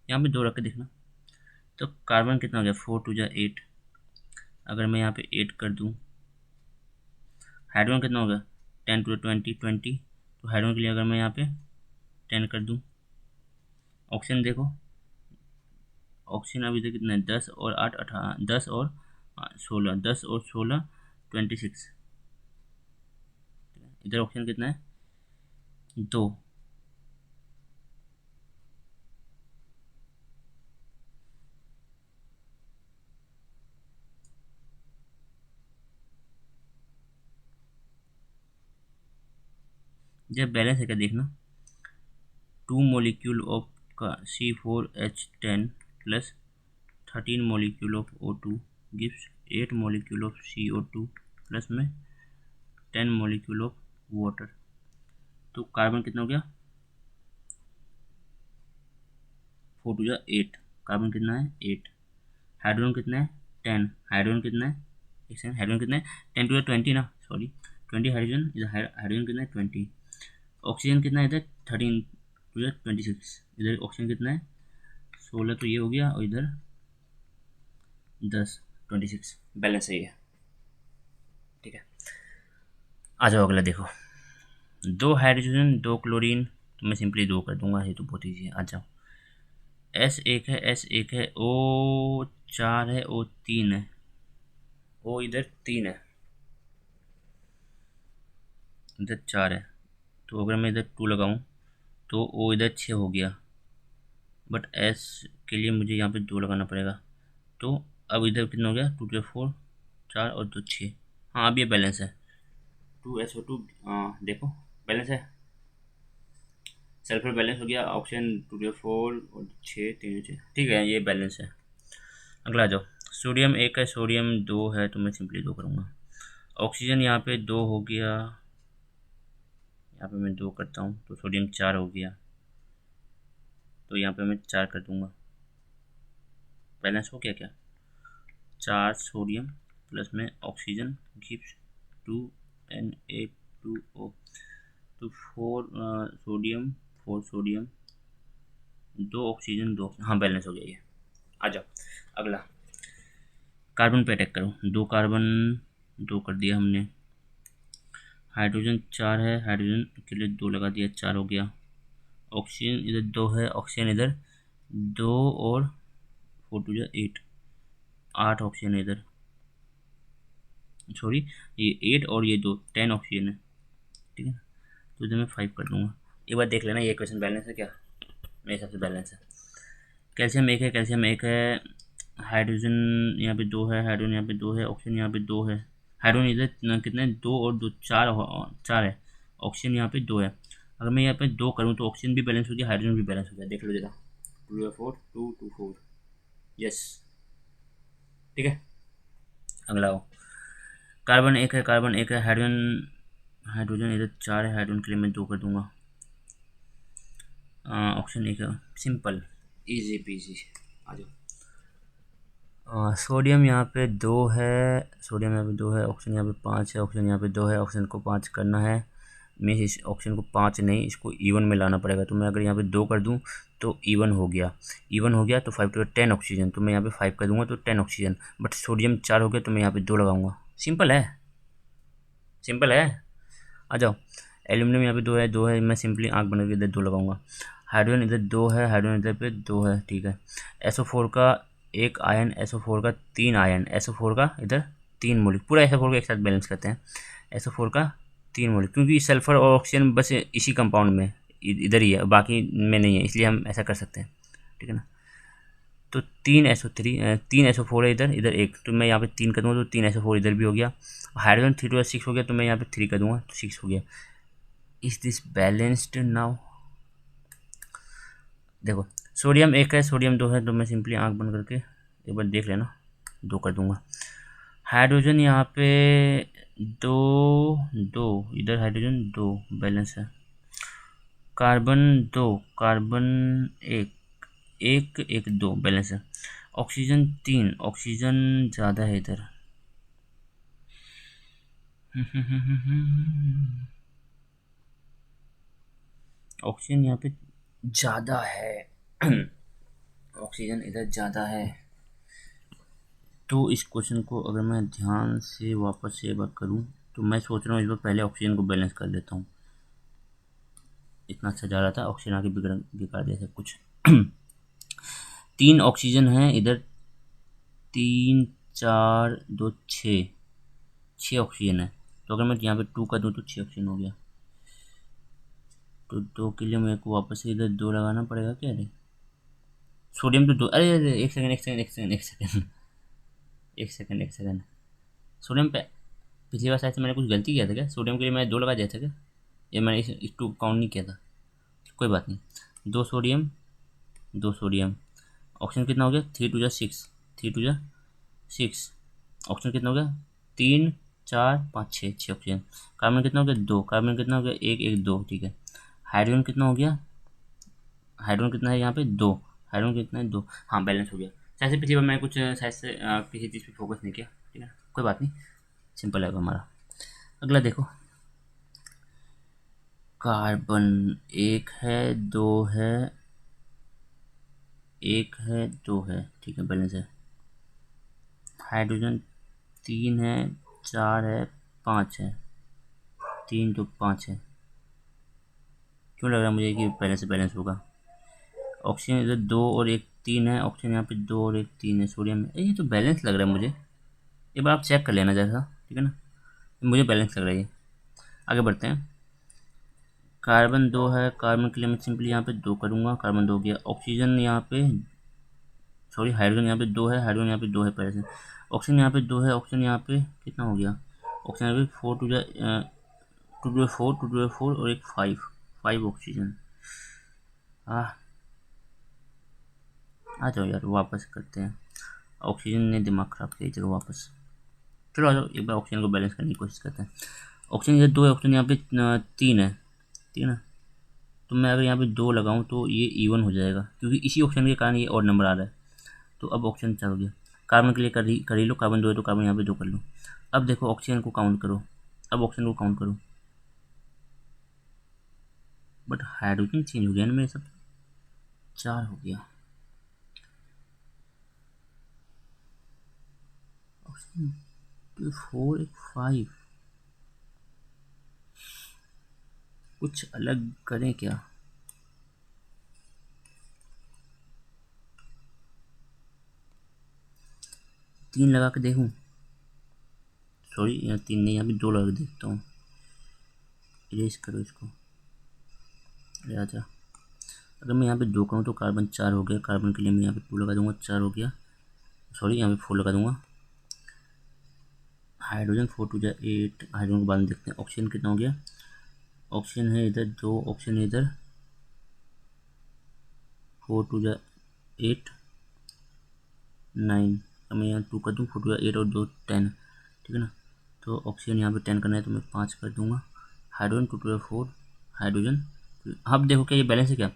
Speaker 1: यहाँ पे 2 रख के देखना, तो कार्बन कितना हो गया, 4 टू जा 8। अगर मैं यहाँ पे 8 कर दूँ, हाइड्रोजन कितना होगा, 10 टू 20, 20। तो हाइड्रोजन के लिए अगर मैं यहाँ पे 10 कर दूँ, ऑक्सीजन देखो, ऑक्सीजन अभी तक कितना है, 10 और 8 18, 10 और 16, 10 और 16 26। इधर ऑक्सीजन कितना है, 2। जब बैलेंस है क्या देखना, 2 मोलिक्यूल ऑफ का C4H10 plus 13 molecule of O2 gives 8 molecule of CO2 plus में 10 मोलिक्यूल ऑफ वाटर। तो कार्बन कितना हो गया, 4 टू जा 8, कार्बन कितना है 8, हाइड्रोजन कितना है 10, हाइड्रोजन कितना है, एक सेकंड, हाइड्रोजन कितना है 10 टू जा 20 ना, सॉरी 20 हाइड्रोजन, इधर हाइड्रोजन कितना है 20, ऑक्सीजन कितना है इधर 13 टू जा 26, इधर ऑक्सीजन कितना है 16, तो ये हो गया, और इधर 10 26, बैलेंस सही है, ठीक है। आ जाओ अगला देखो। दो हाइड्रोजन दो क्लोरीन, तो मैं सिंपली दो कर दूंगा, ये तो बहुत ईजी है। आ जाओ, एस एक है, एस एक है, ओ चार है, ओ तीन है, ओ इधर तीन है, इधर चार है। तो अगर मैं इधर टू लगाऊं तो ओ इधर छः हो गया, बट एस के लिए मुझे यहाँ पे दो लगाना पड़ेगा। तो अब इधर कितना हो गया, टू टू फोर, चार और दो छः। हाँ अब ये बैलेंस है, टू एस ओ टू, देखो बैलेंस है, सल्फर बैलेंस हो गया, ऑक्सीजन टू टू फोर और छः तीन छः, ठीक है ये बैलेंस है। अगला आ जाओ, सोडियम एक है, सोडियम दो है, तो मैं सिंपली दो करूँगा। ऑक्सीजन यहाँ पे दो हो गया, यहाँ पे मैं दो करता हूँ तो सोडियम चार हो गया, तो यहाँ पे मैं चार कर दूँगा। बैलेंस हो गया क्या, चार सोडियम प्लस में oxygen gives two N A two O, तो फोर सोडियम, फोर सोडियम, दो ऑक्सीजन दो, हाँ बैलेंस हो गया ये। आ जाओ अगला, कार्बन पे अटैक करो, दो कार्बन, दो कर दिया हमने। हाइड्रोजन चार है, हाइड्रोजन के लिए दो लगा दिया, चार हो गया। ऑक्सीजन इधर दो है, ऑक्सीजन इधर दो और फोर टू एट, आठ ऑक्सीजन इधर, सॉरी ये एट और ये दो, टेन ऑक्सीजन है, ठीक है। तो इधर मैं फाइव कर दूंगा। एक बार देख लेना ये क्वेश्चन बैलेंस है क्या, मेरे हिसाब से बैलेंस है। कैल्शियम एक है, कैल्शियम एक है, हाइड्रोजन यहाँ पे दो है, हाइड्रोजन यहाँ पे दो है, ऑक्सीजन यहाँ पे दो है, हाइड्रोजन इधर कितने, दो और दो चार, चार है, ऑक्सीजन यहाँ पे दो है। अगर मैं यहाँ पे दो करूँ तो ऑक्सीजन भी बैलेंस हो गया, हाइड्रोजन भी बैलेंस हो गया, देख लो जरा, two four two two four, yes ठीक है। अगला आओ, कार्बन एक है, कार्बन एक है, हाइड्रोजन, हाइड्रोजन इधर चार है, हाइड्रोजन के लिए मैं दो कर दूंगा। ऑप्शन एक है, सिंपल इजी पीजी। आ जाओ, सोडियम यहाँ पे दो है, सोडियम यहाँ पे दो है, ऑक्सीजन यहाँ पे पाँच है, ऑक्सीजन यहाँ पे दो है, ऑक्सीजन को पाँच करना है। मैं इस ऑप्शन को पाँच नहीं, इसको इवन में लाना पड़ेगा। तो मैं अगर यहाँ पे दो कर दूँ तो इवन हो गया, इवन हो गया तो फाइव टू टेन ऑक्सीजन, तो मैं यहाँ पे फाइव कर दूंगा तो टेन ऑक्सीजन। बट सोडियम चार हो गया तो मैं यहाँ पे दो लगाऊंगा, सिंपल है, सिंपल है। आ जाओ, एल्यूमिनियम यहाँ पे दो है, दो है, मैं सिंपली आँख बना के इधर दो लगाऊंगा। हाइड्रोजन इधर दो है, हाइड्रोजन इधर पे दो है, ठीक है। SO4 का एक आयन, SO4 का तीन आयन, SO4 का इधर तीन मोलिक, पूरा SO4 का एक साथ बैलेंस करते हैं। SO4 का तीन मोलिक, क्योंकि सल्फर और ऑक्सीजन बस इसी कंपाउंड में इधर ही है, बाकी में नहीं है, इसलिए हम ऐसा कर सकते हैं, ठीक है ना। तो तीन SO3, तीन SO4 है इधर, इधर एक, तो मैं यहाँ पे तीन कर दूँगा तो तीन SO4 इधर भी हो गया। हाइड्रोजन थ्री टू सिक्स हो गया, तो मैं यहाँ पे थ्री कर दूँगा तो सिक्स हो गया। इज दिस बैलेंस्ड नाउ, देखो सोडियम एक है, सोडियम दो है, तो मैं सिंपली आंख बंद करके एक बार देख लेना, दो कर दूंगा। हाइड्रोजन यहाँ पे दो, दो इधर, हाइड्रोजन दो बैलेंस है। कार्बन दो, कार्बन एक, एक एक दो बैलेंस है। ऑक्सीजन तीन, ऑक्सीजन ज़्यादा है इधर, ऑक्सीजन यहाँ पे ज़्यादा है, ऑक्सीजन इधर ज़्यादा है। तो इस क्वेश्चन को अगर मैं ध्यान से वापस से एक बार करूँ तो मैं सोच रहा हूँ इस बार पहले ऑक्सीजन को बैलेंस कर लेता हूँ। इतना अच्छा जा रहा था, ऑक्सीजन आके बिगाड़ दिया सब कुछ। तीन ऑक्सीजन है इधर, तीन चार दो छः, छः ऑक्सीजन है। तो अगर मैं यहाँ पे टू कर दूँ तो छः ऑक्सीजन हो गया। तो दो के लिए मेरे को वापस से इधर दो लगाना पड़ेगा क्या, अरे सोडियम तो दो, अरे अरे एक सेकंड एक सेकंड एक सेकंड एक सेकंड एक सेकंड एक सेकंड, सोडियम पे पिछली बार शायद से मैंने कुछ गलती किया था क्या, सोडियम के लिए मैं दो लगा दिया था क्या, ये मैंने इस टू काउंट नहीं किया था। कोई बात नहीं, दो सोडियम, दो सोडियम, ऑक्सीजन कितना हो गया, थ्री टू जा सिक्स, थ्री टू जा सिक्स, ऑक्सीजन कितना हो गया, तीन चार पाँच छः, छः ऑक्सीजन। कार्बन कितना हो गया, दो, कार्बन कितना हो गया, एक एक दो, ठीक है। हाइड्रोजन कितना हो गया, हाइड्रोजन कितना है यहाँ पे, दो, हाइड्रोजन कितना है, दो, हाँ बैलेंस हो गया। शायद से पिछली बार मैं कुछ शायद से किसी चीज़ पे फोकस नहीं किया, ठीक है कोई बात नहीं, सिंपल है हमारा। अगला देखो, कार्बन एक है, दो है, एक है, दो है, ठीक है बैलेंस है। हाइड्रोजन तीन है, चार है, पाँच है, तीन दो पाँच है, क्यों लग रहा है मुझे कि पहले से बैलेंस होगा। ऑक्सीजन इधर 2 और 1 3 है, ऑक्सीजन यहाँ पे 2 और 1 3 है, सोडियम में ये तो बैलेंस लग रहा है मुझे। एक बार आप चेक कर लेना जैसा, ठीक है ना, मुझे बैलेंस लग रहा है ये। आगे बढ़ते हैं। कार्बन 2 है, कार्बन के लिए मैं सिंपली यहाँ पे 2 करूँगा, कार्बन 2 हो गया। ऑक्सीजन यहाँ पे, सॉरी हाइड्रोजन यहाँ पे 2 है, हाइड्रोजन यहाँ पे 2 है पहले से। ऑक्सीजन यहाँ पे 2 है, ऑक्सीजन यहाँ पे कितना हो गया, ऑक्सीजन यहाँ पे 4 टू 4 टू 4 और एक 5 ऑक्सीजन। आ जाओ यार वापस करते हैं, ऑक्सीजन ने दिमाग ख़राब किया, चलो वापस। चलो आ जाओ एक बार ऑक्सीजन को बैलेंस करने की कोशिश करते हैं। ऑक्सीजन ये 2 है, ऑक्सीजन यहाँ पे 3 है, ठीक है ना। तो मैं अगर यहाँ पे 2 लगाऊँ तो ये इवन हो जाएगा, क्योंकि इसी ऑक्सीजन के कारण ये और नंबर आ रहा है। तो अब ऑक्सीजन 4 हो गया। कार्बन के लिए कर ही लो, कार्बन 2 है तो कार्बन यहाँ पे 2 कर लो। अब देखो ऑक्सीजन को काउंट करो, अब ऑक्सीजन को काउंट करो, बट हाइड्रोजन चेंज हो गया ना मेरे सब, 4 हो गया। ऑक्सीजन 4 एक 5, कुछ अलग करें क्या। तीन लगा के देखूं, सॉरी यहाँ 3 नहीं, यहाँ पे 2 लगा के देखता हूँ। इरेज करो इसको, अरे आजा। अगर मैं यहाँ पे 2 करूँ तो कार्बन 4 हो गया, कार्बन के लिए मैं यहाँ पे 2 लगा दूंगा, 4 हो गया। सॉरी यहाँ पे 4 लगा दूंगा। हाइड्रोजन 4 टू 8, हाइड्रोजन को बाद में देखते हैं। ऑक्सीजन कितना हो गया, ऑक्सीजन है इधर 2, ऑक्सीजन है इधर 4 टू 8 9। अब मैं यहाँ 2 कर दूँ, 4 टू 8 और 2 10, ठीक है ना। तो ऑक्सीजन यहाँ पे 10 करना है तो मैं 5 कर दूंगा। Hydrogen 2 two 4 hydrogen. अब देखो क्या ये बैलेंस है क्या,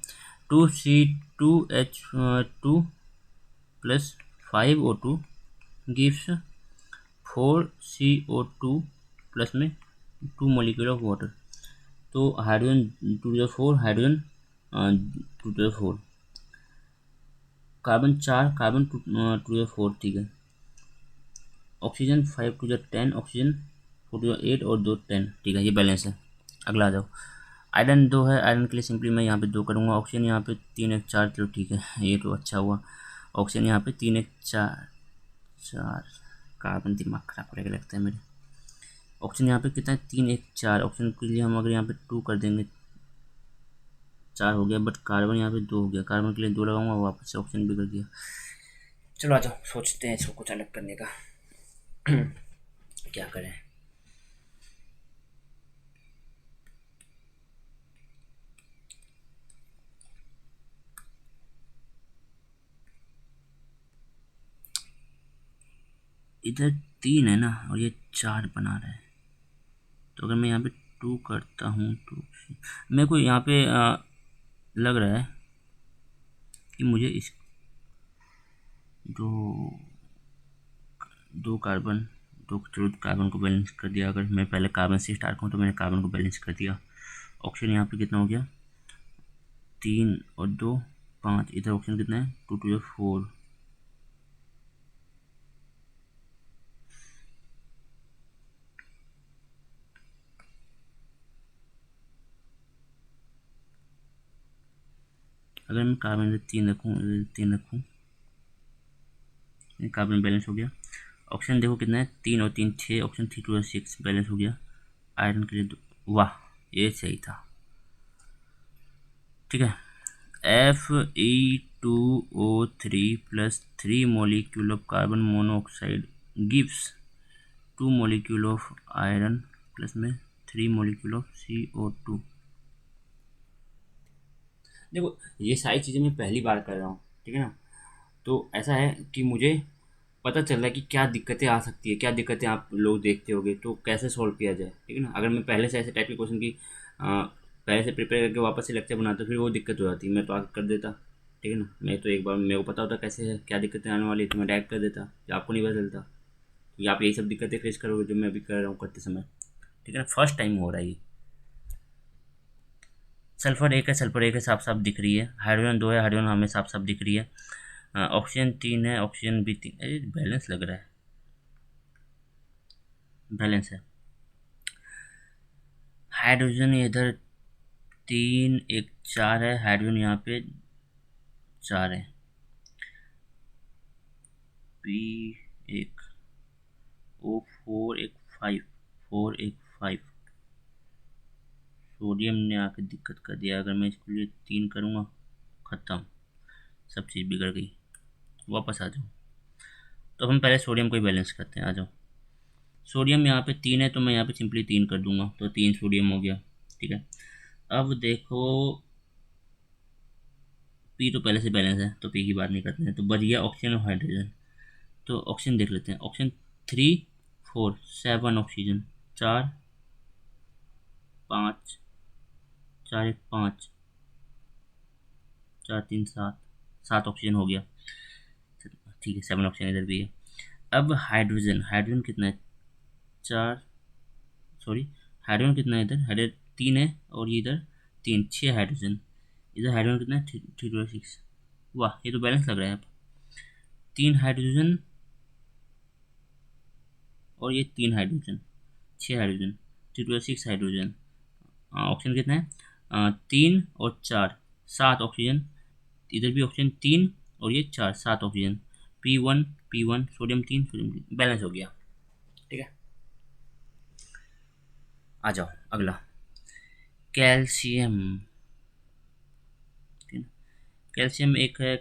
Speaker 1: 2C2H2 plus 5O2 gives 4CO2 plus में 2 मॉलिक्यूल ऑफ वाटर। तो हाइड्रोजन 2 4, हाइड्रोजन 2 4, कार्बन 4, कार्बन 2 4, ठीक है। ऑक्सीजन 5 टू 10, ऑक्सीजन 4 टू 8 और 2 10, ठीक है, ये बैलेंस है। अगला आ जाओ। आयरन 2 है, आयरन के लिए सिंपली मैं यहाँ पे 2 करूँगा। ऑक्सीजन यहाँ पे 3 1 4, चलो ठीक है, ये तो अच्छा हुआ। ऑक्सीजन यहाँ पे 3 1 4 4, कार्बन दिमाग खराब करेगा लगता है मेरे। ऑक्सीजन यहाँ पे कितना है, 3 1 4, ऑक्सीजन के लिए हम अगर यहाँ पे 2 कर देंगे 4 हो गया, बट कार्बन यहाँ पे 2 हो गया, कार्बन के लिए 2 लगाऊंगा, वापस से ऑक्सीजन बिगड़ गया। चलो आ जाओ सोचते हैं इसको कुछ अलग करने का। क्या करें। इधर 3 है ना और ये 4 बना रहा है, तो अगर मैं यहाँ पे 2 करता हूँ तो मेरे को यहाँ पे लग रहा है कि मुझे इस दो दो कार्बन दो चलो कार्बन को बैलेंस कर दिया। अगर मैं पहले कार्बन से स्टार्ट करूँ तो मैंने कार्बन को बैलेंस कर दिया। ऑक्सीजन यहाँ पे कितना हो गया, 3 और 2 5, इधर ऑक्सीजन कितना है 2 2 4। अगर मैं कार्बन इधर 3 रखूँ, इधर 3 रखूँ, कार्बन बैलेंस हो गया। ऑक्सीजन देखो कितना है, 3 और 3 6, ऑक्सीजन 3 2 6 बैलेंस हो गया। आयरन के लिए वाह ये सही था, ठीक है। Fe2O3 plus 3 molecule of carbon monoxide gives 2 molecule of iron plus में 3 मोलिक्यूल ऑफ CO2। देखो ये सारी चीज़ें मैं पहली बार कर रहा हूँ, ठीक है ना। तो ऐसा है कि मुझे पता चल रहा है कि क्या दिक्कतें आ सकती है, क्या दिक्कतें आप लोग देखते होगे, तो कैसे सॉल्व किया जाए, ठीक है ना। अगर मैं पहले से ऐसे टाइप के क्वेश्चन की पहले से प्रिपेयर करके वापस से लेक्चर बनाता फिर वो दिक्कत हो जाती, मैं तो आगे कर देता, ठीक है ना। मैं तो एक बार मेरे को पता होता कैसे है क्या दिक्कतें आने वाली तो मैं डायरेक्ट कर देता, या आपको नहीं पता चलता कि आप यही सब दिक्कतें फेस करोगे जो मैं अभी कर रहा हूँ करते समय, ठीक है ना। फर्स्ट टाइम हो रहा है ये। सल्फर 1 है, सल्फर 1 है, साफ साफ दिख रही है। हाइड्रोजन 2 है, हाइड्रोजन हमें साफ साफ दिख रही है। ऑक्सीजन 3 है, ऑक्सीजन भी 3, अरे बैलेंस लग रहा है, बैलेंस है। हाइड्रोजन इधर 3 एक 4 है, हाइड्रोजन यहाँ पे 4 है, पी एक, O4 एक 5, 4 एक 5। सोडियम ने आके दिक्कत कर दिया। अगर मैं इसके लिए 3 करूँगा, ख़त्म, सब चीज़ बिगड़ गई। वापस आ जाओ। तो हम पहले सोडियम को ही बैलेंस करते हैं। आ जाओ। सोडियम यहाँ पे 3 है तो मैं यहाँ पे सिंपली 3 कर दूंगा, तो 3 सोडियम हो गया। ठीक है, अब देखो पी तो पहले से बैलेंस है तो पी की बात नहीं करते हैं, तो बच गया ऑक्सीजन और हाइड्रोजन। तो ऑक्सीजन देख लेते हैं। ऑक्सीजन 3 4 7 ऑक्सीजन, 4 5, 4 एक 5, 4 3 7, 7 ऑक्सीजन हो गया। ठीक है, 7 ऑक्सीजन इधर भी है। अब हाइड्रोजन, हाइड्रोजन कितना है, 4, सॉरी हाइड्रोजन कितना है इधर, हाइड्रोजन 3 है और ये इधर 3, 6 हाइड्रोजन। इधर हाइड्रोजन कितना है, 3 वाह, ये तो बैलेंस लग रहा है। अब 3 हाइड्रोजन और ये 3 हाइड्रोजन, 6 हाइड्रोजन, 6 हाइड्रोजन। ऑक्सीजन कितना है, 3 और 4, 7 ऑक्सीजन। इधर भी ऑक्सीजन 3 और ये 4, 7 oxygen. P1 sodium 3 sodium 3, balance हो गया। ठीक है, आ जाओ अगला, कैल्शियम। कैल्शियम एक है,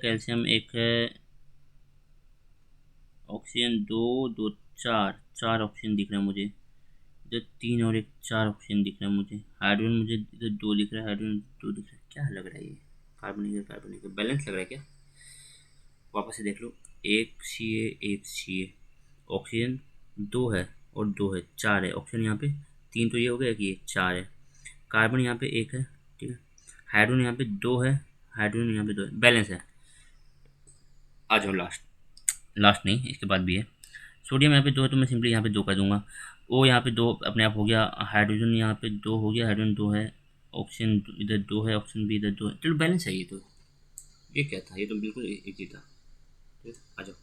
Speaker 1: ऑक्सीजन 2 2 4, 4 ऑक्सीजन दिख रहा है मुझे इधर, 3 और एक 4 ऑक्सीजन दिख रहा है मुझे। हाइड्रोजन मुझे इधर 2 दिख रहा है, हाइड्रोजन 2 दिख रहा है। क्या लग रहा है ये, कार्बनिक बैलेंस लग रहा है क्या? वापस से देख लो, एक सी ए, ऑक्सीजन 2 है और 2 है, 4 है ऑक्सीजन यहाँ पे, 3 तो ये हो गया कि ये 4 है। कार्बन यहाँ पे 1 है। ठीक है, हाइड्रोजन यहाँ पे 2 है, हाइड्रोजन यहाँ पे 2 है, बैलेंस है। आ जाओ लास्ट नहीं, इसके बाद भी है। सोडियम यहाँ पे 2 है तो मैं सिंपली यहाँ पे 2 कर दूंगा। ओ यहाँ पे 2 अपने आप हो गया, हाइड्रोजन यहाँ पे 2 हो गया, हाइड्रोजन 2 है, ऑक्सीजन इधर 2 है, ऑक्सीजन भी इधर 2 है। चलो बैलेंस है ये तो। ये क्या था, ये तो बिल्कुल इजी था। आ जाओ,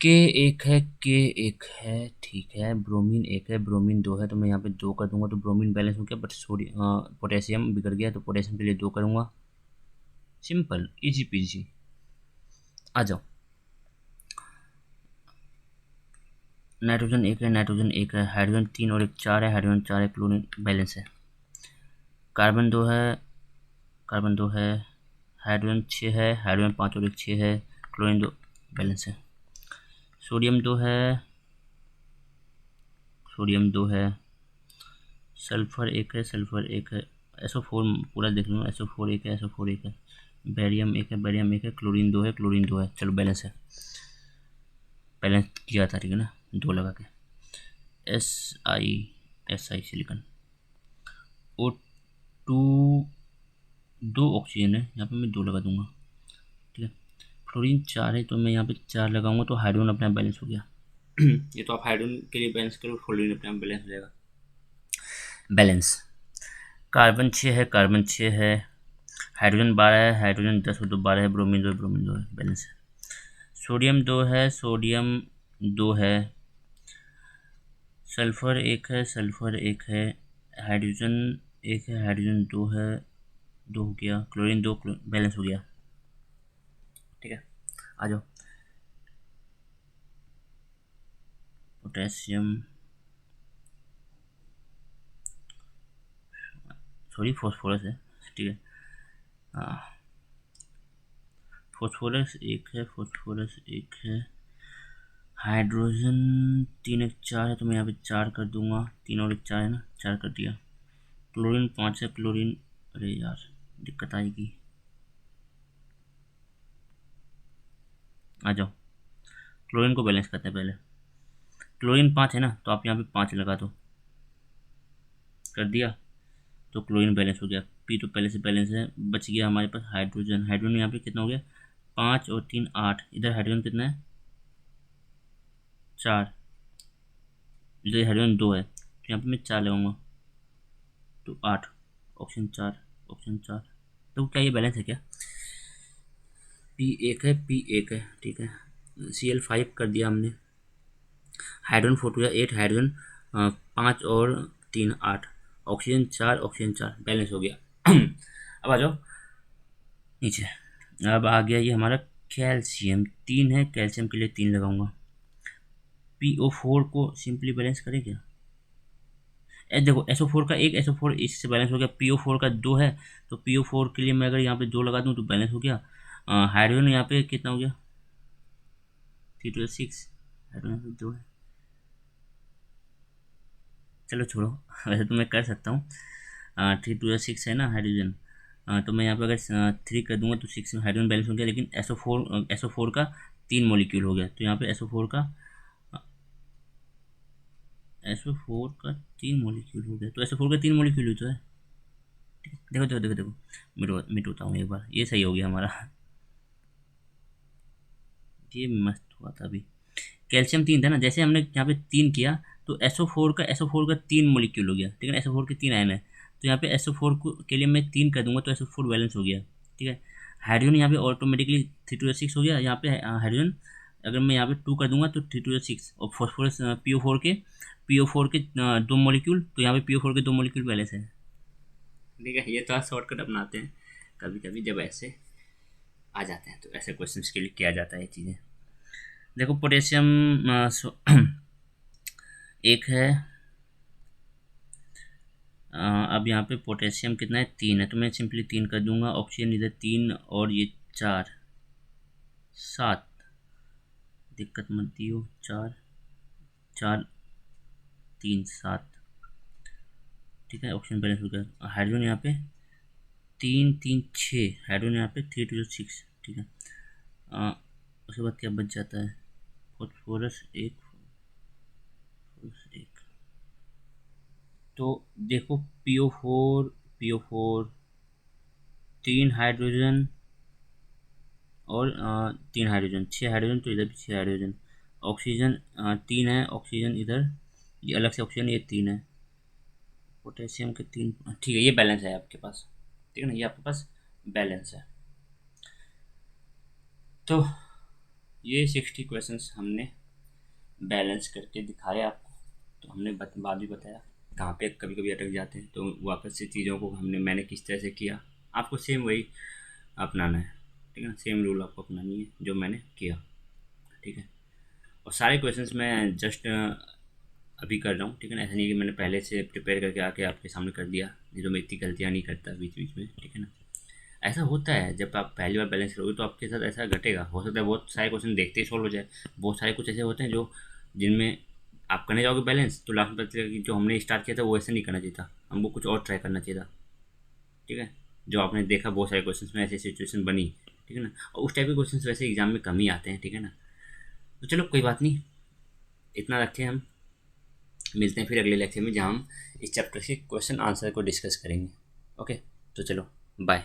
Speaker 1: के एक है ठीक है, ब्रोमीन 1 है, ब्रोमीन 2 है तो मैं यहाँ पे 2 कर दूंगा, तो ब्रोमीन बैलेंस हो गया। बट सोडियम पोटेशियम बिगड़ गया तो पोटेशियम के लिए 2 करूँगा। Simple, easy PG. आ जाओ, नाइट्रोजन एक है, हाइड्रोजन 3 और एक 4 है, हाइड्रोजन 4 है, क्लोरीन बैलेंस है। कार्बन 2 है, हाइड्रोजन 6 है, हाइड्रोजन 5 और एक 6 है, क्लोरीन 2 बैलेंस है। सोडियम 2 है, सल्फर 1 है, SO4 पूरा देख लो, SO4 1 है, बैरियम 1 है, क्लोरीन 2 है, चलो बैलेंस है। बैलेंस किया था, ठीक है ना, 2 लगा के। SI सिलिकॉन, O2 2 ऑक्सीजन है, यहाँ पे मैं 2 लगा दूंगा। ठीक है, फ्लोरीन 4 है तो मैं यहाँ पे 4 लगाऊंगा, तो हाइड्रोजन अपने आप बैलेंस हो गया। ये तो आप हाइड्रोजन के लिए बैलेंस करो, फ्लोरीन अपने आप बैलेंस हो जाएगा। बैलेंस, कार्बन 6 है, हाइड्रोजन 12 है, हाइड्रोजन 10 और 2 12 है, ब्रोमीन 2 है, बैलेंस है। सोडियम 2 है, सल्फर 1 है, हाइड्रोजन 1 है, हाइड्रोजन 2 है, 2 हो गया, क्लोरीन 2, बैलेंस हो गया। ठीक है, आ जाओ, पोटेशियम, सॉरी फॉस्फोरस है। ठीक है, हाँ, फॉस्फोरस एक है, हाइड्रोजन 3 एक 4 है तो मैं यहाँ पे 4 कर दूंगा, 3 और एक 4 है ना, 4 कर दिया। क्लोरीन 5 है, अरे यार दिक्कत आएगी। आ जाओ, क्लोरीन को बैलेंस करते हैं पहले। क्लोरीन 5 है ना, तो आप यहाँ पे 5 लगा दो, कर दिया, तो क्लोरीन बैलेंस हो गया। पी तो पहले से बैलेंस है। बच गया हमारे पास हाइड्रोजन यहाँ पे कितना हो गया, 5 और 3 8। इधर हाइड्रोजन कितना है, 4। इधर हाइड्रोजन 2 है तो यहाँ पे मैं 4 लगाऊंगा, तो 8, ऑप्शन 4। तो क्या ये बैलेंस है क्या? पी एक है, ठीक है, Cl5 कर दिया हमने। हाइड्रोजन 4 8 हाइड्रोजन, 5 और 3 8, ऑक्सीजन 4, ऑक्सीजन 4 बैलेंस हो गया। अब आ जाओ नीचे। अब आ गया ये हमारा कैल्शियम 3 है, कैल्शियम के लिए 3 लगाऊंगा। PO4 को सिंपली बैलेंस करें क्या? देखो SO4 का एक, SO4 इससे बैलेंस हो गया। PO4 का 2 है, तो PO4 के लिए मैं अगर यहाँ पे 2 लगा दूँ तो बैलेंस हो गया। हाइड्रोजन यहाँ पे कितना हो गया? 3 to 6, हाइड्रोजन यहाँ पे 2 है। चलो छोड़ो, वैसे तो मैं कर सकता हूँ। 3 to 6 है ना हाइड्रोजन। तो मैं यहाँ पे अगर 3 कर दूंगा तो 6 में हाइड्रोजन बैलेंस हो गया, लेकिन SO4 का 3 मॉलिक्यूल हो गया। तो यहाँ पे SO4 का 3 मॉलिक्यूल हो गया, तो SO4 का 3 मॉलिक्यूल ही तो है। देखो देखो देखो देखो, मिटोता हूँ एक बार, ये सही हो गया हमारा। ये मस्त हुआ था अभी। कैल्शियम 3 था ना, जैसे हमने यहाँ पे 3 किया तो SO4 का 3 मॉलिक्यूल हो गया, ठीक है ना। SO4 के 3 आयन है, तो यहाँ पे SO4 को के लिए मैं 3 कर दूंगा तो SO4 बैलेंस हो गया, ठीक है। हाइड्रोजन यहाँ पे ऑटोमेटिकली 3 to 6 हो गया। यहाँ पे हाइड्रोजन अगर मैं यहाँ पे 2 कर दूंगा तो 3 to 6, और फॉस्फोरस PO4 के 2 मॉलिक्यूल, तो यहाँ पे PO4 के 2 मॉलिक्यूल बैलेंस है, ठीक है। ये तो शॉर्टकट अपनाते हैं कभी कभी जब ऐसे आ जाते हैं, तो ऐसे क्वेश्चंस के लिए किया जाता है ये चीज़ें। देखो पोटेशियम एक है। अब यहाँ पे पोटेशियम कितना है? 3 है, तो मैं सिंपली 3 कर दूंगा। ऑक्सीजन इधर 3 और ये 4, 7, दिक्कत मत दियो। 4 4 3 7, ठीक है। ऑक्सीजन बैलेंस हो गया। हाइड्रोजन यहाँ पे 3 3 6, हाइड्रोजन यहाँ पे 3 to 6, ठीक है। उसके बाद क्या बच जाता है? फॉस्फोरस एक, तो देखो PO4 3 हाइड्रोजन और 3 हाइड्रोजन, 6 हाइड्रोजन, तो इधर भी 6 हाइड्रोजन। ऑक्सीजन 3 है, ऑक्सीजन इधर, ये अलग से ऑक्सीजन, ये 3 है। पोटेशियम के 3, ठीक है, ये बैलेंस है आपके पास, ठीक है ना, ये आपके पास बैलेंस है। तो ये 60 क्वेश्चंस हमने बैलेंस करके दिखाए आपको। तो हमने बाद भी बताया कहाँ पे कभी कभी अटक जाते हैं, तो वापस से चीज़ों को मैंने किस तरह से किया, आपको सेम वही अपनाना है, ठीक है ना। सेम रूल आपको अपनानी है जो मैंने किया, ठीक है। और सारे क्वेश्चंस मैं जस्ट अभी कर रहा हूँ, ठीक है ना। ऐसा नहीं कि मैंने पहले से प्रिपेयर करके आके आपके सामने कर दिया, नहीं तो मैं इतनी गलतियाँ नहीं करता बीच बीच में, ठीक है ना। ऐसा होता है जब आप पहली बार बैलेंस करोगे तो आपके साथ ऐसा घटेगा। हो सकता है बहुत सारे क्वेश्चन देखते ही सॉल्व हो जाए, बहुत सारे कुछ ऐसे होते हैं जो जिनमें आप करने जाओगे बैलेंस तो लास्ट में पता चलेगा कि जो हमने स्टार्ट किया था वो ऐसे नहीं करना चाहिए था, हमको कुछ और ट्राई करना चाहिए था, ठीक है। जो आपने देखा बहुत सारे क्वेश्चन में ऐसी सिचुएशन बनी, ठीक है ना। और उस टाइप के क्वेश्चन वैसे एग्जाम में कम ही आते हैं, ठीक है ना। तो चलो कोई बात नहीं, इतना रखें हम। मिलते हैं फिर अगले लेक्चर में जहाँ हम इस चैप्टर के क्वेश्चन आंसर को डिस्कस करेंगे। ओके, तो चलो बाय।